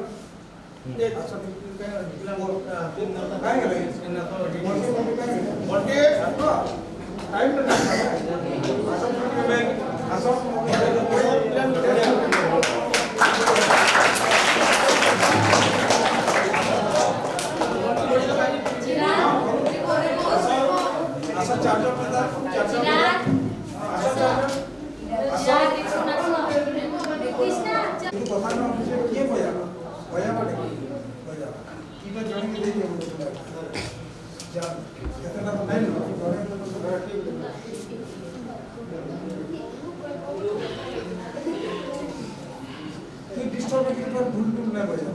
Speaker 2: କାଇଁ ଗଲେ ଗୋଟେ ଟାଇମ୍ ଟା ଆସ আস চার্জার পেদা চার্জার আস চার্জার কিন্তু কথা না বুঝে কে বয়া বয়া মানে বয়া কিটা জଣେ দেই যা এতটা তো নাই না ঘরে ঠিক তুই ডিস্টার্ব করে পর ভুল ভুল না বয়া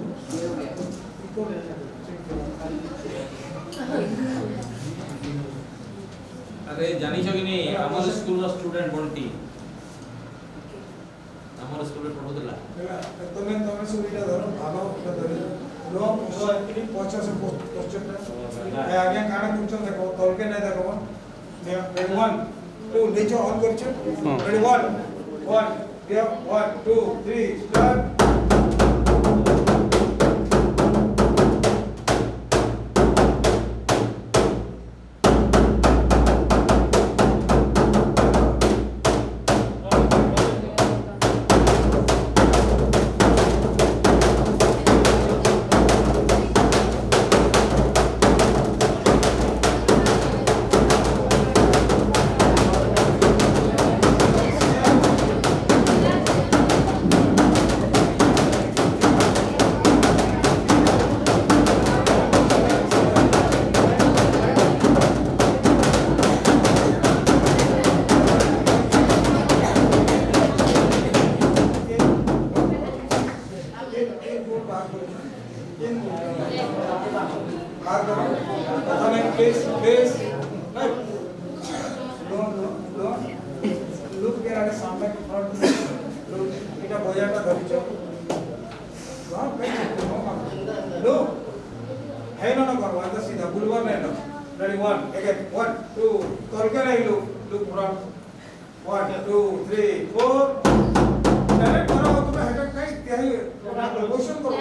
Speaker 3: আরে জানিছ কি নি আমার স্কুলর স্টুডেন্ট বন্টি আমার স্কুলে পড়ুতলা
Speaker 2: তুমি তুমি সুবিধা ধরো ভালো ধরে লো পছর সে পশ্চাৎটা আগে কানা করছো দেখো তলকে না দেখো রেডি 1 2 নিচে অন করছো ready 1 1 2 3 start Please. Look here at the सामने की front. Look, इटा बोया का धरी चो. वहाँ पे चलो हम. Look, है ना करो अंदर सीधा बुलवा में ना. Ready 1, again 1, 2, तोड़ के नहीं look front. 1, 2, 3, 4. डायरेक्ट करो तुम्हें हेडर कहीं क्या ही क्वेश्चन करो.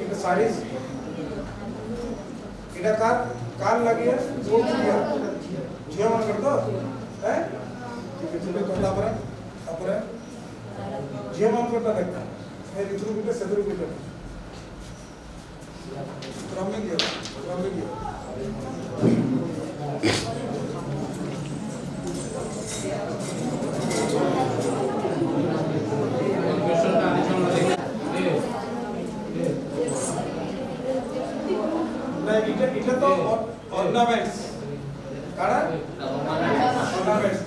Speaker 2: এটা साड़ीज এটা কার লাগিয়ে জোর দিয়া ঝিও মন করতো হ্যাঁ ঠিক আছে চলে কথা তারপরে ঝিও মন করতে দেখতা এই ভিতর ভিতরে সেদুর ভিতরে ক্রমে গিয়ে এটা তো অর্নামেন্টস কারা অর্নামেন্টস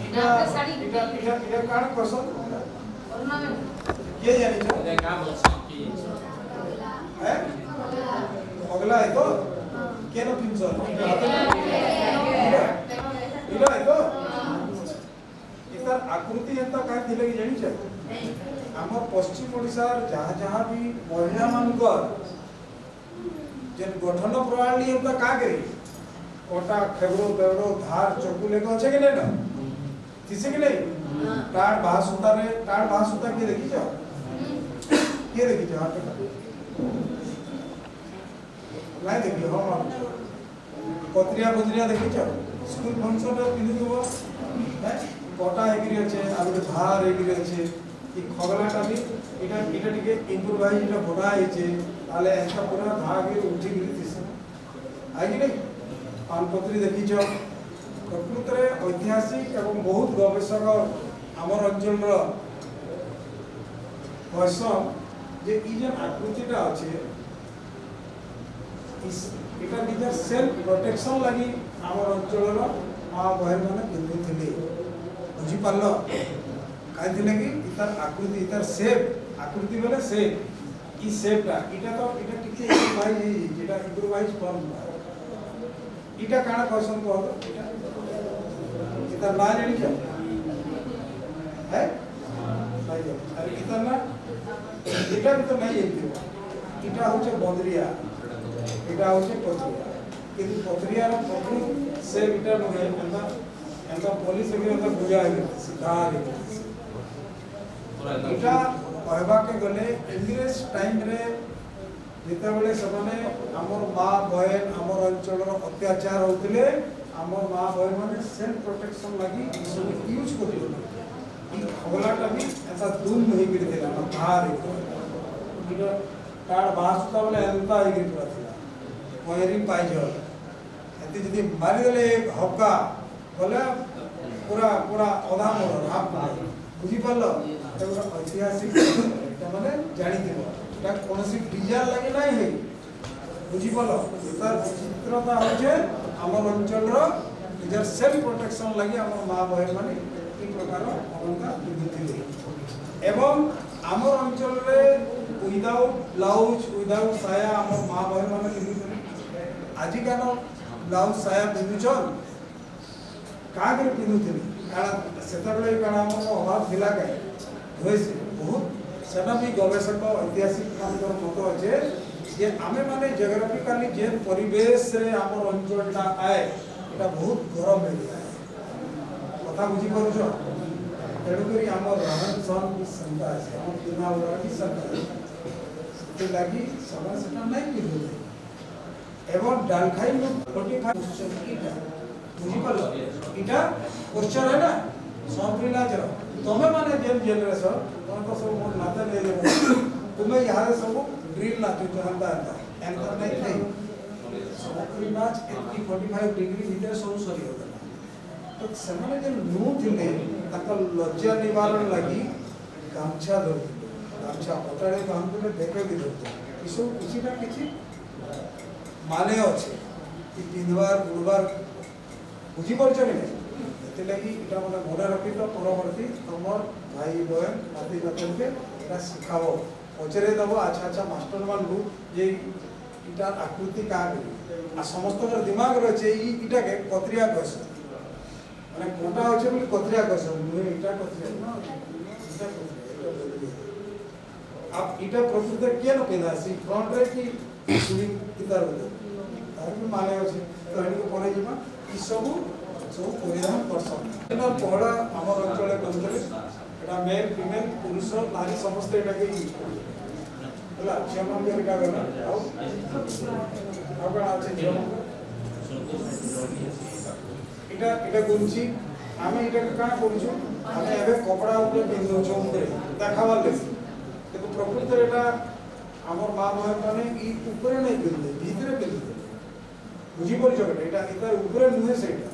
Speaker 2: এটা কারা কসম অর্নামেন্ট কে জানিছ
Speaker 3: দেখা বলছি কি
Speaker 2: হ্যাঁ অগলা है तो কেন পিনছ এটা তো এটার আকৃতি এত কাই দিলে কি জানিছ আমার পশ্চিম ওড়িশার যাহা भी মহিলা মানকর जन गठन प्रणाली हमका का करी कोटा खेबरो बेवरो धार चक्कू लेके আছে कि नहीं ना किसी के नहीं टाड़ बाह सूता के देखी जाओ हाथ पे लाई देखी हां पत्रिया देखी जाओ स्कूल फंक्शन रे पिनु देबो है कोटा एगिरी আছে আর ধার এগিরি আছে এই খগলাটা भी এটা টিকে ইম্প্রোভাইজ এটা বড়া হইছে তাহলে একটা পুরো ধাগে উঠি গিয়ে দিছে আইকি নাই পানপত্রী দেখিছ প্রকৃতরে ঐতিহাসিক এবং বহুত গবেষক আমার অঞ্চলর কইসন যে এই যে আকৃতিটা আছে এটা নিজের সেলফ প্রোটেকশন লাগি আমার অঞ্চলর মা বহির মানে পিন্ধুଥିଲେ बुझी पारल कहीं कि इतार आकृति इतार शेप आकृति बोले शेप ई शेपटा इटा तो इटा टिके भाई जेटा इम्प्रोवाइज फॉर्म इटा काना क्वेश्चन को इटा इतार ना जानी क्या है नहीं जानी अरे इतार ना इटा भी तो नहीं एक इटा होचे बंदरिया इटा होचे पथरिया किंतु पथरिया रा पथरू से इटा नुहे एंदा पुलिस भी एंदा बुझा है सीधा इटा कहबा के गले इंग्लिश टाइम रे जेते बेले सबने हमर मां बहन हमर अंचल रो अत्याचार होतिले हमर मां बहन माने सेल्फ प्रोटेक्शन लागि सब यूज करथिले ई खगलाटा भी ऐसा दूर नहीं गिर देला ना बाहर इटा तार बासुता बोले एंता ही गिर पड़थिला कोयरी पाइजो एते जदी मारी देले हक्का बोले पूरा पूरा अधा मोर हाफ बुझी पारलो एटा ऐतिहासिक एटा माने जानि दिबो एटा कोनसी डिजाइन लागि नाही है बुझी पारलो एतार चित्रता होचे हमर अंचल रो निजर सेल्फ प्रोटेक्शन लागि हमर मां बहन माने ई प्रकार अलंकार पिंधुथिले एवं हमर अंचल रे विदाउट ब्लाउज विदाउट साया हमर मां बहन माने पिंधुथिले आजि कान ब्लाउज साया पिंधुछन कागरे पिंधुथिले कारण सेता बेले कारण हमर अभाव थिला काई होइसे बहुत सेना भी गवेषक ऐतिहासिक कामकर मत अछि जे आमे माने जियोग्राफिकली जे परिवेश रे हमर अंचलटा आए एटा बहुत गरम एरिया कथा बुझी पारुछ तेणु करी हमर रहन सहन की संख्या আছে हमर दिना उड़ा की संख्या से लागि समय सेटा नहीं मिलले एवं डालखाई में 45 क्वेश्चन इटा बुझी पालो इटा क्वेश्चन है ना संप्रीला जरा तमे माने जेन जनरेशन तमे तो सब मोर नाते ले ले तुमे यहां सब ड्रिल ना तो जानता एंकर नहीं थे संप्री नाच 45 डिग्री भीतर सब सरी होता तो ସେମାନେ जे नु थिले ताका लज्जा निवारण लागि गामछा धरथिले गामछा पटाळे बांधुले देखे भी धरथिले इसो किछिटा किछि माने अछि कि पिंधवार गुड़बार बुझी परछ कि एते लागि इटा माने मोडा रखि तो परवर्ती हमर भाई बहन नाती नातन के एटा सिखाओ पचरे दबो अच्छा अच्छा मास्टर मान लु जे इटा आकृति का आ समस्त दिमाग रे छै इटा के पत्रिया कस মানে কোটা হচ্ছে বলি কতরিয়া কইছ মুই এটা কতরিয়া না এটা কতরিয়া আপ এটা প্রকৃত কে ন কেদা সি ফ্রন্ট রে কি সুবি কিতার হতে তার কি মানে আছে তো এনি পরে ଯିବା ই সবু সব পরিধান করছন এটা পড়া আমার অঞ্চলে করলে এটা মেল ফিমেল পুরুষ নারী সমস্ত এটাকে ইউজ করে হলা যেমন যে এটা গলা আও আগা আছে যেমন এটা এটা গুনছি আমি এটাকে কানা করছো আমি এবে কপড়া উপরে পিন্ধুছো উপরে দেখাবার লাগি কিন্তু প্রকৃত এটা আমার মা বহন মানে এই উপরে নাই পিন্ধে ভিতরে পিন্ধে বুঝি পড়ছো এটা এটা উপরে নুহে সেটা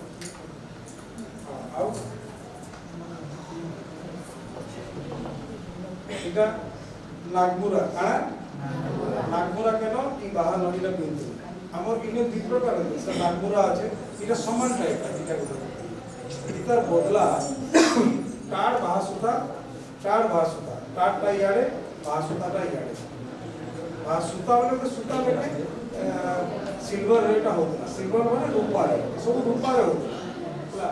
Speaker 2: আও এটা নাগমুরা কানা নাগমুরা কেন এই বাহা নদীটা পিন্ধে আমার ইনো দুই প্রকার আছে নাগমুরা আছে এটা সমান টাইপ এটা इतर बदला टाड़ भासुता टाड़टा याडे भासुताटा याडे भासुता बोले तो सुता बेटे सिल्वर रेट होता सिल्वर माने रूपा रे सब रूपा रे होता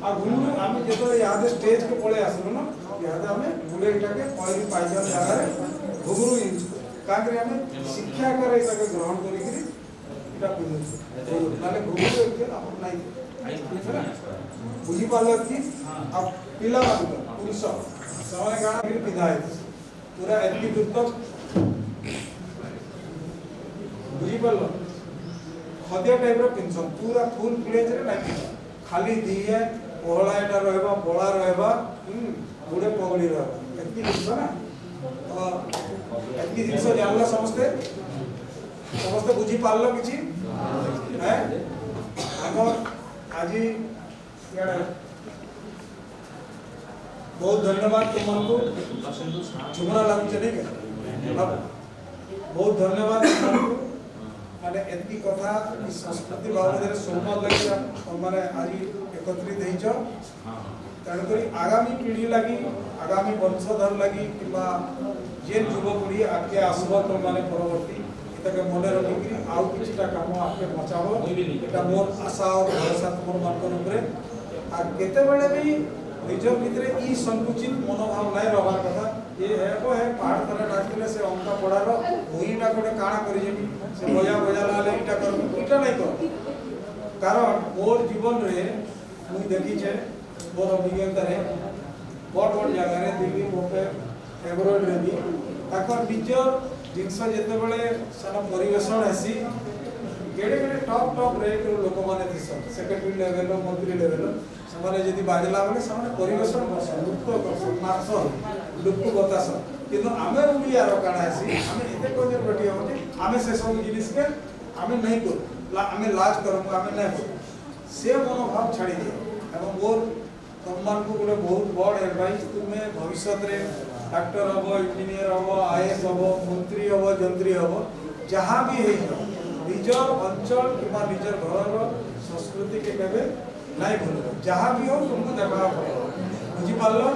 Speaker 2: आ घुमु आमी जेतो याद स्टेज के पळे आसनु न याद आमे गुडे इटाके पळी पाइजा जगह रे घुगुरु यूज का करे आमे शिक्षा करे इटाके ग्रहण करी करी इटा पिनु नाले घुगुरु के अपन नाही बुझी पालो कि अब पिला मानु पुरुष सवाल गाना फिर पिधाय पूरा एतकी दूर तक बुझी पालो खदिया टाइप रो पिनसन पूरा फुल प्लेज रे नाही खाली दिए पहला एटा रहबा बळा रहबा गुडे पगड़ी रहबा एतकी दिस ना एतकी दिस जानला समस्त बुझी पालो किछि है हमर आजी यार बहुत धन्यवाद तुमको चुमरा लागू चले गया बहुत धन्यवाद तुमको माने एतकी कथा संस्कृति बाबद रे सोमवार लगे माने आज एकत्रित हेइछ तेणुकरी आगामी पीढ़ी लगी आगामी वंशधर लगी कि जेन युवपीढ़ी आगे आसब तो माने परवर्ती एटाके मने रखिक आउ किछिटा काम आगे बचाबो एटा मोर आशा और भरोसा तुम मानकर ऊपर आ केते बेले भी निजर भितरे ई संकुचित मनोभाव नहीं रहबार कथा ये हेबो है पहाड़ तले डाकले से अंक पड़ार होईटा कोटे काणा करि जेबी से बजा लाले इटा कर इटा नहीं कर कारण मोर जीवन रे मुई देखी छे मोर अभिज्ञता रे बड़ जगह रे दिल्ली मुंबई एब्रॉड रे भी ताकर निजर जिनस जेते बेले सन परिवेशन आसी गेडे गेडे टॉप रेट रो लोक माने दिस सेक्रेटरी लेवल मंत्री लेवल समाने यदि बाजला बेले समाने परिवेशन बस लुप्त कर मार्स लुप्त बतास किंतु आमे उलिया रो काना आसी आमे एते कोजे बेटी होते आमे से सब जिनिस के आमे नहीं कर आमे लाज करम आमे नहीं कर से मनोभाव छाड़ी दे एवं मोर सम्मान को गोटे बहुत बड़ एडवाइस तुमे भविष्य रे डॉक्टर हबो इंजीनियर हबो आईएएस हबो मंत्री हबो जंत्री हबो जहां भी हे निजर अंचल किबा निजर घर संस्कृति के केबे नहीं भूल जहां भी हो तुमको देखा बुझी पारलो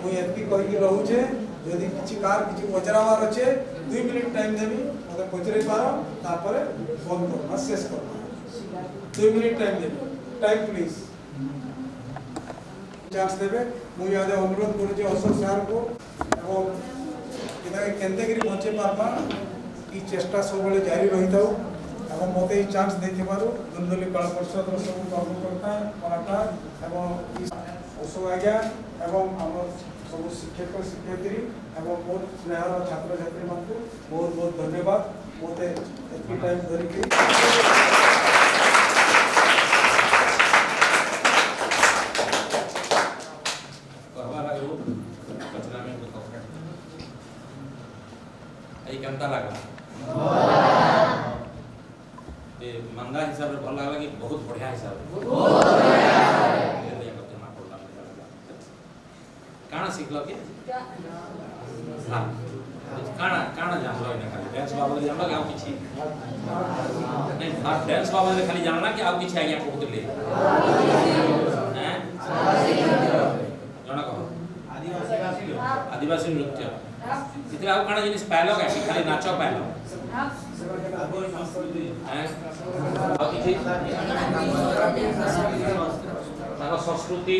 Speaker 2: मु एतकी कहि के रहू छे यदि किछि कार किछि पचरावार अछि 2 मिनिट टाइम देबी मते पचरे पारो तापर फोन कर शेष कर 2 minute time Devi time please chance देबे मु यादे अनुरोध करू जे अशोक सर को और इना केंदेगिरी पहुंचे पारबा ई चेष्टा सब बेले जारी रहिताउ एवं मते ई चांस देथिबारु दुलदुली कला परिषद रो सब कर्मकर्ता कलाकार एवं अशोक आज्ञा एवं हमर सब शिक्षक शिक्षयित्री एवं मोर स्नेहर छात्र छात्री मानकु बहुत बहुत धन्यवाद मते एतकी टाइम धरि के
Speaker 3: केमता लागला ए मंदा हिसाब रे भल लागला कि बहुत बढ़िया हिसाब रे काना सिखलो के हां काना जानलो इना खाली डांस बाबा जानलो कि आउ किछि नहीं डांस बाबा खाली जानना कि आउ किछि आज्ञा कहतले हैं जणा कहो आदिवासी नृत्य इतने आप काना जिनिस पाइलो का खाली नाचो पाइलो हैं और किछि ताको संस्कृति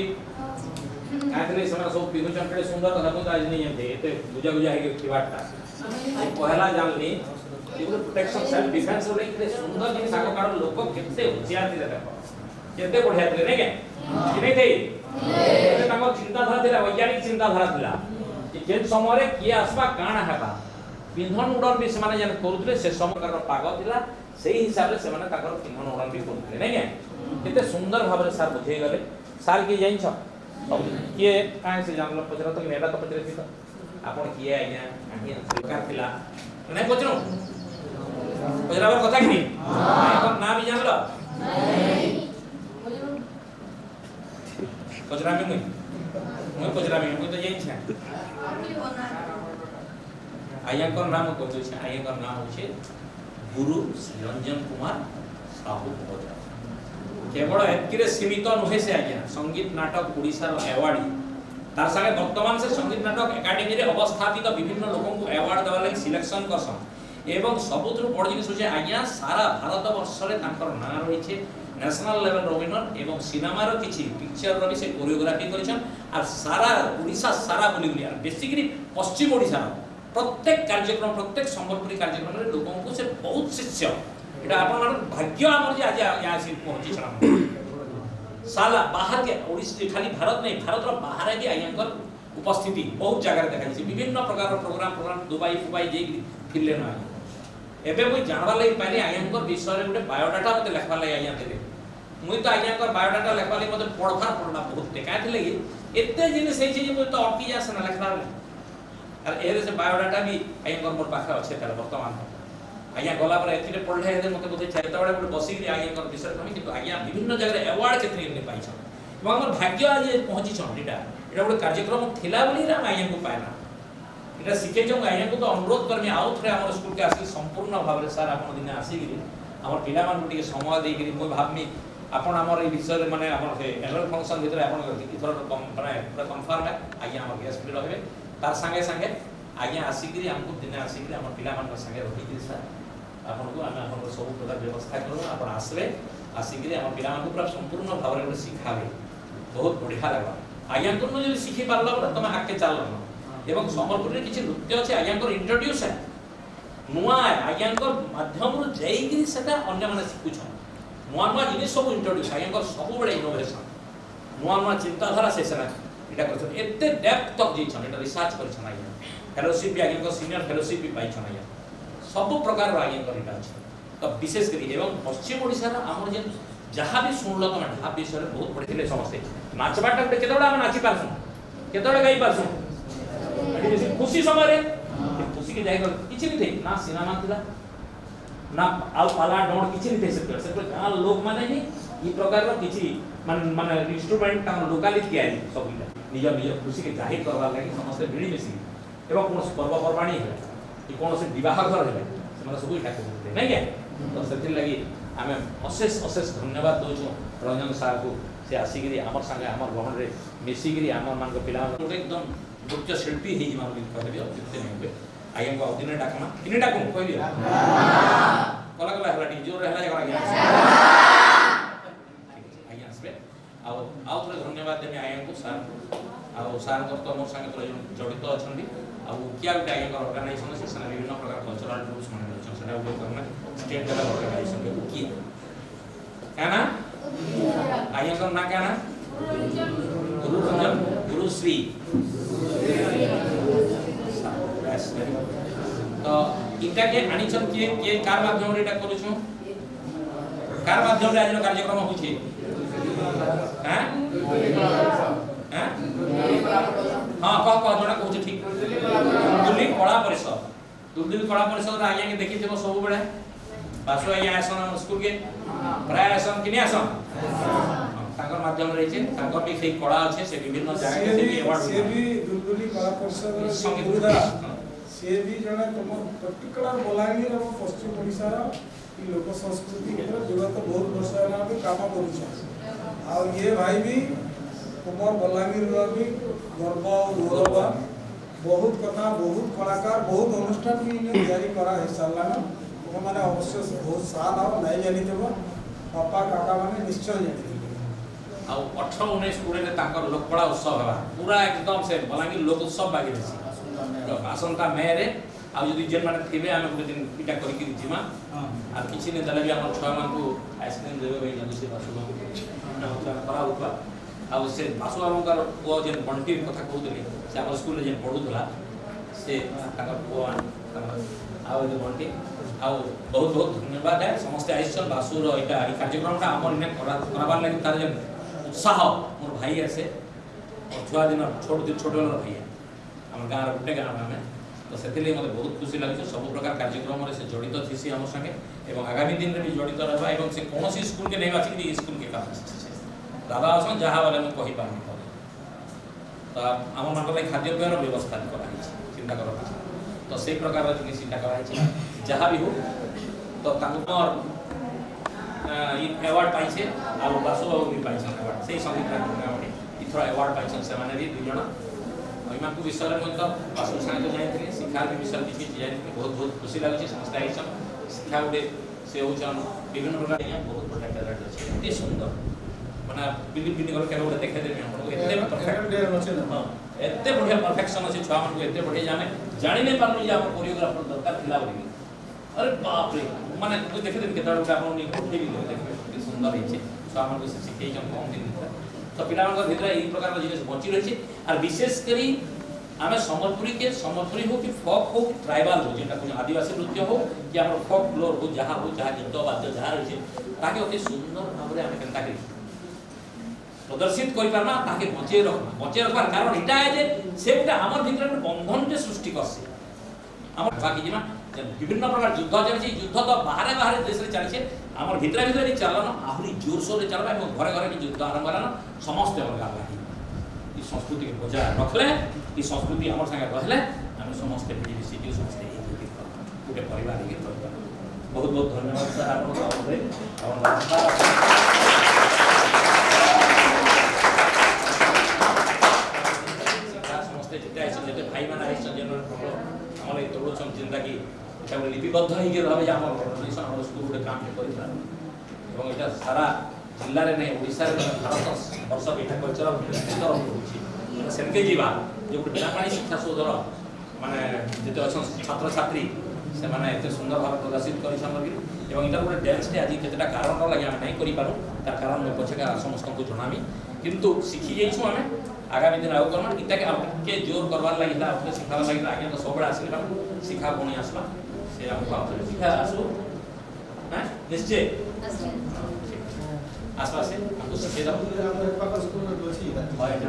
Speaker 3: काथले सना सब पिनु चंपड़े सुंदर कथा को आज नहीं है एते गुजा गुजा है के खिवाटा ये पहला जानली ये प्रोटेक्शन सेल्फ डिफेंस रे इतने सुंदर जिनिस आको कारण लोक केते होशियार थी देखो केते बढ़िया थी नहीं के कि नहीं थी एते ताको चिंता धारा थिला वैज्ञानिक चिंता धारा थिला जे समय रे किए आसबा काना हेबा पिंधन उड़न भी से जन करूले से समय पाग थिला सेही हिसाब रे से माने ताकर पिंधन उड़न भी करूले नहीं के केते सुंदर भाव रे सर बुझे गले सर के जाइन छ किए काहे से जानलो पचरा तो नेडा तो पचरे थी तो आपण किए आज्ञा आज्ञा सरकार थिला नहीं पचरो पचरावर कथा कि नहीं हां नाम जानलो नहीं पचरा में मैं पचरा में तो जाइन छ आया कर नाम कहते छै आया कर नाम होचे गुरु रंजन कुमार साहू भोजा केवल एतकिरे सीमित नहे से आज्ञा संगीत नाटक ओडिसा रो अवार्ड तार संगे वर्तमान से संगीत नाटक एकेडमी रे अवस्थापित विभिन्न लोकन को अवार्ड देवा लागि सिलेक्शन करसन एवं सबुतरु बड़ जिनिस होचे आज्ञा सारा भारत वर्ष रे तांकर नाम रही छे नेशनल लेवल रोविनर एवं सिनेमा रो किछि पिक्चर रो भी से कोरियोग्राफी करिसन आ सारा ओडिसा सारा बुली बुली बेसिकली पश्चिम ओडिसा प्रत्येक कार्यक्रम प्रत्येक संबलपुरी कार्यक्रम रे लोगों को से बहुत शिष्य एटा आपन भाग्य हमर जे आज यहाँ से पहुंची छन साला बाहर के ओडिसा खाली भारत नहीं भारत रो बाहर के आयंकर उपस्थिति बहुत जगह देखा छै विभिन्न प्रकार रो प्रोग्राम दुबई फुबई जे फिरले न एबे कोई जानवा लागि पहले आयंकर विषय रे गुटे बायोडाटा मते लिखवा लागि आया देले मुई तो आयंकर बायोडाटा लिखवा लागि मते पढफार पढना बहुत टेका थिले एते जिनिस हे छै जे मुई तो अटकी जास न लिखना और एरे से बायोडाटा भी आयंकर मोर पाखा अछि तार वर्तमान आज्ञा गला पर एथिले पढले हे मते बोधे चारिता बडे गुटे बसी रे आयंकर विषय कमी किंतु आज्ञा विभिन्न जगह अवार्ड केतरी ने पाइ छ এবং আমার ভাগ্য আজ পৌঁছি ছ এটা গোটে কার্যক্রম থিলা বলি রা আইয়াকু পাইনা এটা শিখে যাও আইয়াকু তো অনুরোধ করমি আউ থরে আমার স্কুল কে আসি সম্পূর্ণ ভাবে স্যার আপন দিনে আসি গিরি আমার পিলা মান টিকে সময় দেই গিরি মই ভাবমি आपण आमर ए विषय माने आपण से एनुअल फंक्शन भितर आपण इथर माने पूरा कंफर्म है आज्ञा हमर गेस्ट भी रहबे तार संगे संगे आज्ञा आसिकरी हमको दिने आसिकरी हमर पिला मान संगे रही सर आपन को हम आपन सब प्रकार व्यवस्था करू आपण आसबे आसिकरी हमर पिला मान को पूरा संपूर्ण भाव रे सिखाबे बहुत बढ़िया लागबा आज्ञा को जो सिखि पारला तुम आके चल एवं संबलपुर रे किछि नृत्य अछि आज्ञा को इंट्रोड्यूस है नुआ आज्ञा को माध्यम रो जाईकरी सेटा अन्य माने सिखुछ नुआ नुआ जिनिस सब इंट्रोड्यूस आज्ञा सब बड़े इनोवेशन नुआ नुआ चिंताधारा से सेना एटा करछ एते डेप्थ तक जइछन एटा रिसर्च करछन आज्ञा फेलोशिप भी आज्ञा को सीनियर फेलोशिप भी पाइछन आज्ञा सब प्रकार रो आज्ञा को एटा अछि तो विशेष करी एवं पश्चिम ओडिसा रा हमर जे जहां भी सुनलो तमे ढाब विषय रे बहुत पढ़िले समस्ते नाचबाटा केतोडा हम नाचि पारसु केतोडा गाई पारसु एटी बेसी खुशी समय रे खुशी के जाय किछि नि थे ना सिनेमा थिला ना आउ पाला डोंड किछि नि थे से गां लोक माने ही ई प्रकार रो किछि माने इंस्ट्रूमेंट ता लोकाली तयारी सब इला निज निज खुशी के जाहिर करबा लागि समस्त मिली मिसी एवं कोन पर्व परवाणी है कि कोन से विवाह घर है से सब इटा करते नै के तो सेति लागि आमे अशेष अशेष धन्यवाद दोछु रंजन सार को से आसिगिरी हमर संगे हमर गहन रे मिसिगिरी हमर मान को पिला एकदम नृत्य शिल्पी ही मान भी कहबे अतिथि नहीं हुए आगे को दिन डाकमा किने डाकू कहबी कला कला हला टी जोर हला जगह आगे आगे आसबे आउ थोड़े धन्यवाद देमे आगे को सार को तो मोर संगे तो जड़ित अछंदी आ किया गुटे आगे ऑर्गेनाइजेशन से सना विभिन्न प्रकार कल्चरल ग्रुप्स माने छ सेना उपयोग करना स्टेट लेवल ऑर्गेनाइजेशन के की काना आगे को ना काना गुरु रंजन गुरु श्री तो इटा के आनिछन के कार माध्यम रे इटा करूछु कार माध्यम रे आज कार्यक्रम होछि हैं हैं हां कह जोडा कहू ठीक दुली कला परिषद आज्ञा के देखि जेबो सब बेले बासु आज्ञा आसन स्कूल के प्राय आसन किने आसन ताकर माध्यम रे छै ताकर भी सेही कला अछि से विभिन्न जगह से भी अवार्ड
Speaker 2: से भी दुलदुली कला परिषद संगीत से भी जने तुम पर्टिकुलर बलांगीर और पश्चिम ओडिसा रा ई लोक संस्कृति के विगत बहुत वर्ष होला भी काम करूछ और ये भाई भी कुमार बलांगीर रा भी गर्व गौरव बहुत कथा बहुत कलाकार बहुत अनुष्ठान भी ने तैयारी करा है साला ना तो माने अवश्य बहुत साल और नहीं जानी देबो पापा काका माने निश्चय जानी
Speaker 3: आ 18 19 कोड़े रे ताकर लोककला उत्सव हवा पूरा एकदम से बलांगीर लोक उत्सव बागी रहसी आसंता मेरे आ जदी जेन माने थिबे आमे गुटे दिन पिटा करि कि जिमा आ किछि ने दला भी हमर छवा मान को आइसक्रीम देबे भाई जदी से बासु ना होता करा होता आ से बासु हमर को जेन बंटी कथा कहउतले से हमर स्कूल जेन पढुतला से ताकर को आ जे बंटी आ बहुत बहुत धन्यवाद है समस्त आइसन बासु रो एटा ई कार्यक्रम ता हमर ने कराबार लागि तार जेन उत्साह मोर भाई आसे और छुआ दिन छोट भाई हम गाँव गोटे गाँव में तो से मत बहुत खुशी लगे सब प्रकार कार्यक्रम से जड़ित थी आम संगे और आगामी दिन में भी जड़ित रहा और से कौन स्कूल के नहीं बाची स्कूल के काम दादा आसन जहाँ वाले मुझे कही पार तो आम मान खाद्यपेयर व्यवस्था कराई चिंता कर तो से प्रकार जिन चिंता कराई जहाँ भी हो तो एवार्ड पाइछे आ बासु बाबू भी पाइछन एवार्ड से संगीत इथर एवार्ड पाइछन से माने भी दुई जण महिमा को विषय में तो बासु साथ तो जाई शिक्षा भी विषय किसी जाई बहुत बहुत खुशी लागे समस्त आइछन शिक्षा उडे से होचन विभिन्न प्रकार यहाँ बहुत बड़ा टैलेंट अछि एते सुंदर माने बिल्डिंग कर के उडे देखे देबे हमको एते परफेक्ट एते बढ़िया परफेक्शन अछि छुआ मन को एते बढ़िया जाने नहीं पारनु जे हमर कोरियोग्राफर दरकार थिला बोली अरे बाप रे माने तू देखे दिन केतरा उडे आपन नि कोठी भी देखे सुंदर हिचे छुआ मन को से सिखै जम कम दिन तो पिला भीतर यही प्रकार जिनिस बची रही और विशेष करी आमे सम्बलपुरी हो कि फोक हो कि ट्राइबल हो जेटा कोन आदिवासी नृत्य हो कि हमर फोक फ्लोर हो जहाँ गीत वाद्य जहाँ रही ताकि अति सुंदर भाव में आमे केनता करी प्रदर्शित करि पारना ताकि बचे रखबार कारण इटा है जे से गुटे हमर भीतर बंधन के सृष्टि करसे हमर बाकी जिमा विभिन्न प्रकार युद्ध चलछि युद्ध तो बाहर देश रे चलछि हमर भीतर चलन आहुरी जोर सोर रे चलबा और घरे घरे भी युद्ध आरंभ होला समस्त अलगा लागी ई संस्कृति के बजाय रखले ई संस्कृति हमर संगे रहले हम समस्त पीडीसी समस्त एक गुटे परिवार के बहुत बहुत धन्यवाद सर आपन समस्ते जिते आइछन जेते भाई माने आइछन जेन हमर ए तोड़छन जिंदा की এটা বলে লিপিবদ্ধ হয়ে গেল হবে যে আমার অর্গানাইজেশন আমার স্কুল গোটে কাম করিছিল এবং এটা সারা জিল্লারে নাই ওড়িশার ভারত বর্ষ এটা কলচরাল ভিতর হচ্ছে সেনকে ଯିବା যে গোটে বেলাপানি শিক্ষা সৌধর মানে যেতে অছন ছাত্র ছাত্রী ସେମାନେ ଏତେ ସୁନ୍ଦର ଭାବେ ପ୍ରଦର୍ଶିତ କରିଛନ୍ ବୋଲି ଏବଂ ଏଟାର ଗୋଟେ ଡ୍ୟାନ୍ସଟେ ଆଜି କେତେଟା କାରଣ ଲାଗି ଆମେ ନାଇଁ କରିପାରୁ ତାର କାରଣ ମୁଁ ପଛକେ ସମସ୍ତଙ୍କୁ ଜଣାମି କିନ୍ତୁ ଶିଖି ଯାଇଛୁ ଆମେ ଆଗାମୀ ଦିନ ଆଉ କରମା ଇଟାକେ ଆଉ ଟିକେ ଜୋର କରବାର ଲାଗି ହେଲା ଆଉ ଶିଖାବାର ଲାଗି ଆଜ୍ଞା ତ ସବୁବେଳେ ଆସିଲେ ଶିଖା ପୁଣି ଆସିବା ସେ ଆମକୁ ଆଉ ଶିଖା ଆସୁ হ্যাঁ নিশ্চয়
Speaker 5: Asli.
Speaker 3: আশপাশে আমাকে শিখে দাও
Speaker 1: ଆମର ଏପାଖ ସ୍କୁଲରେ ଅଛି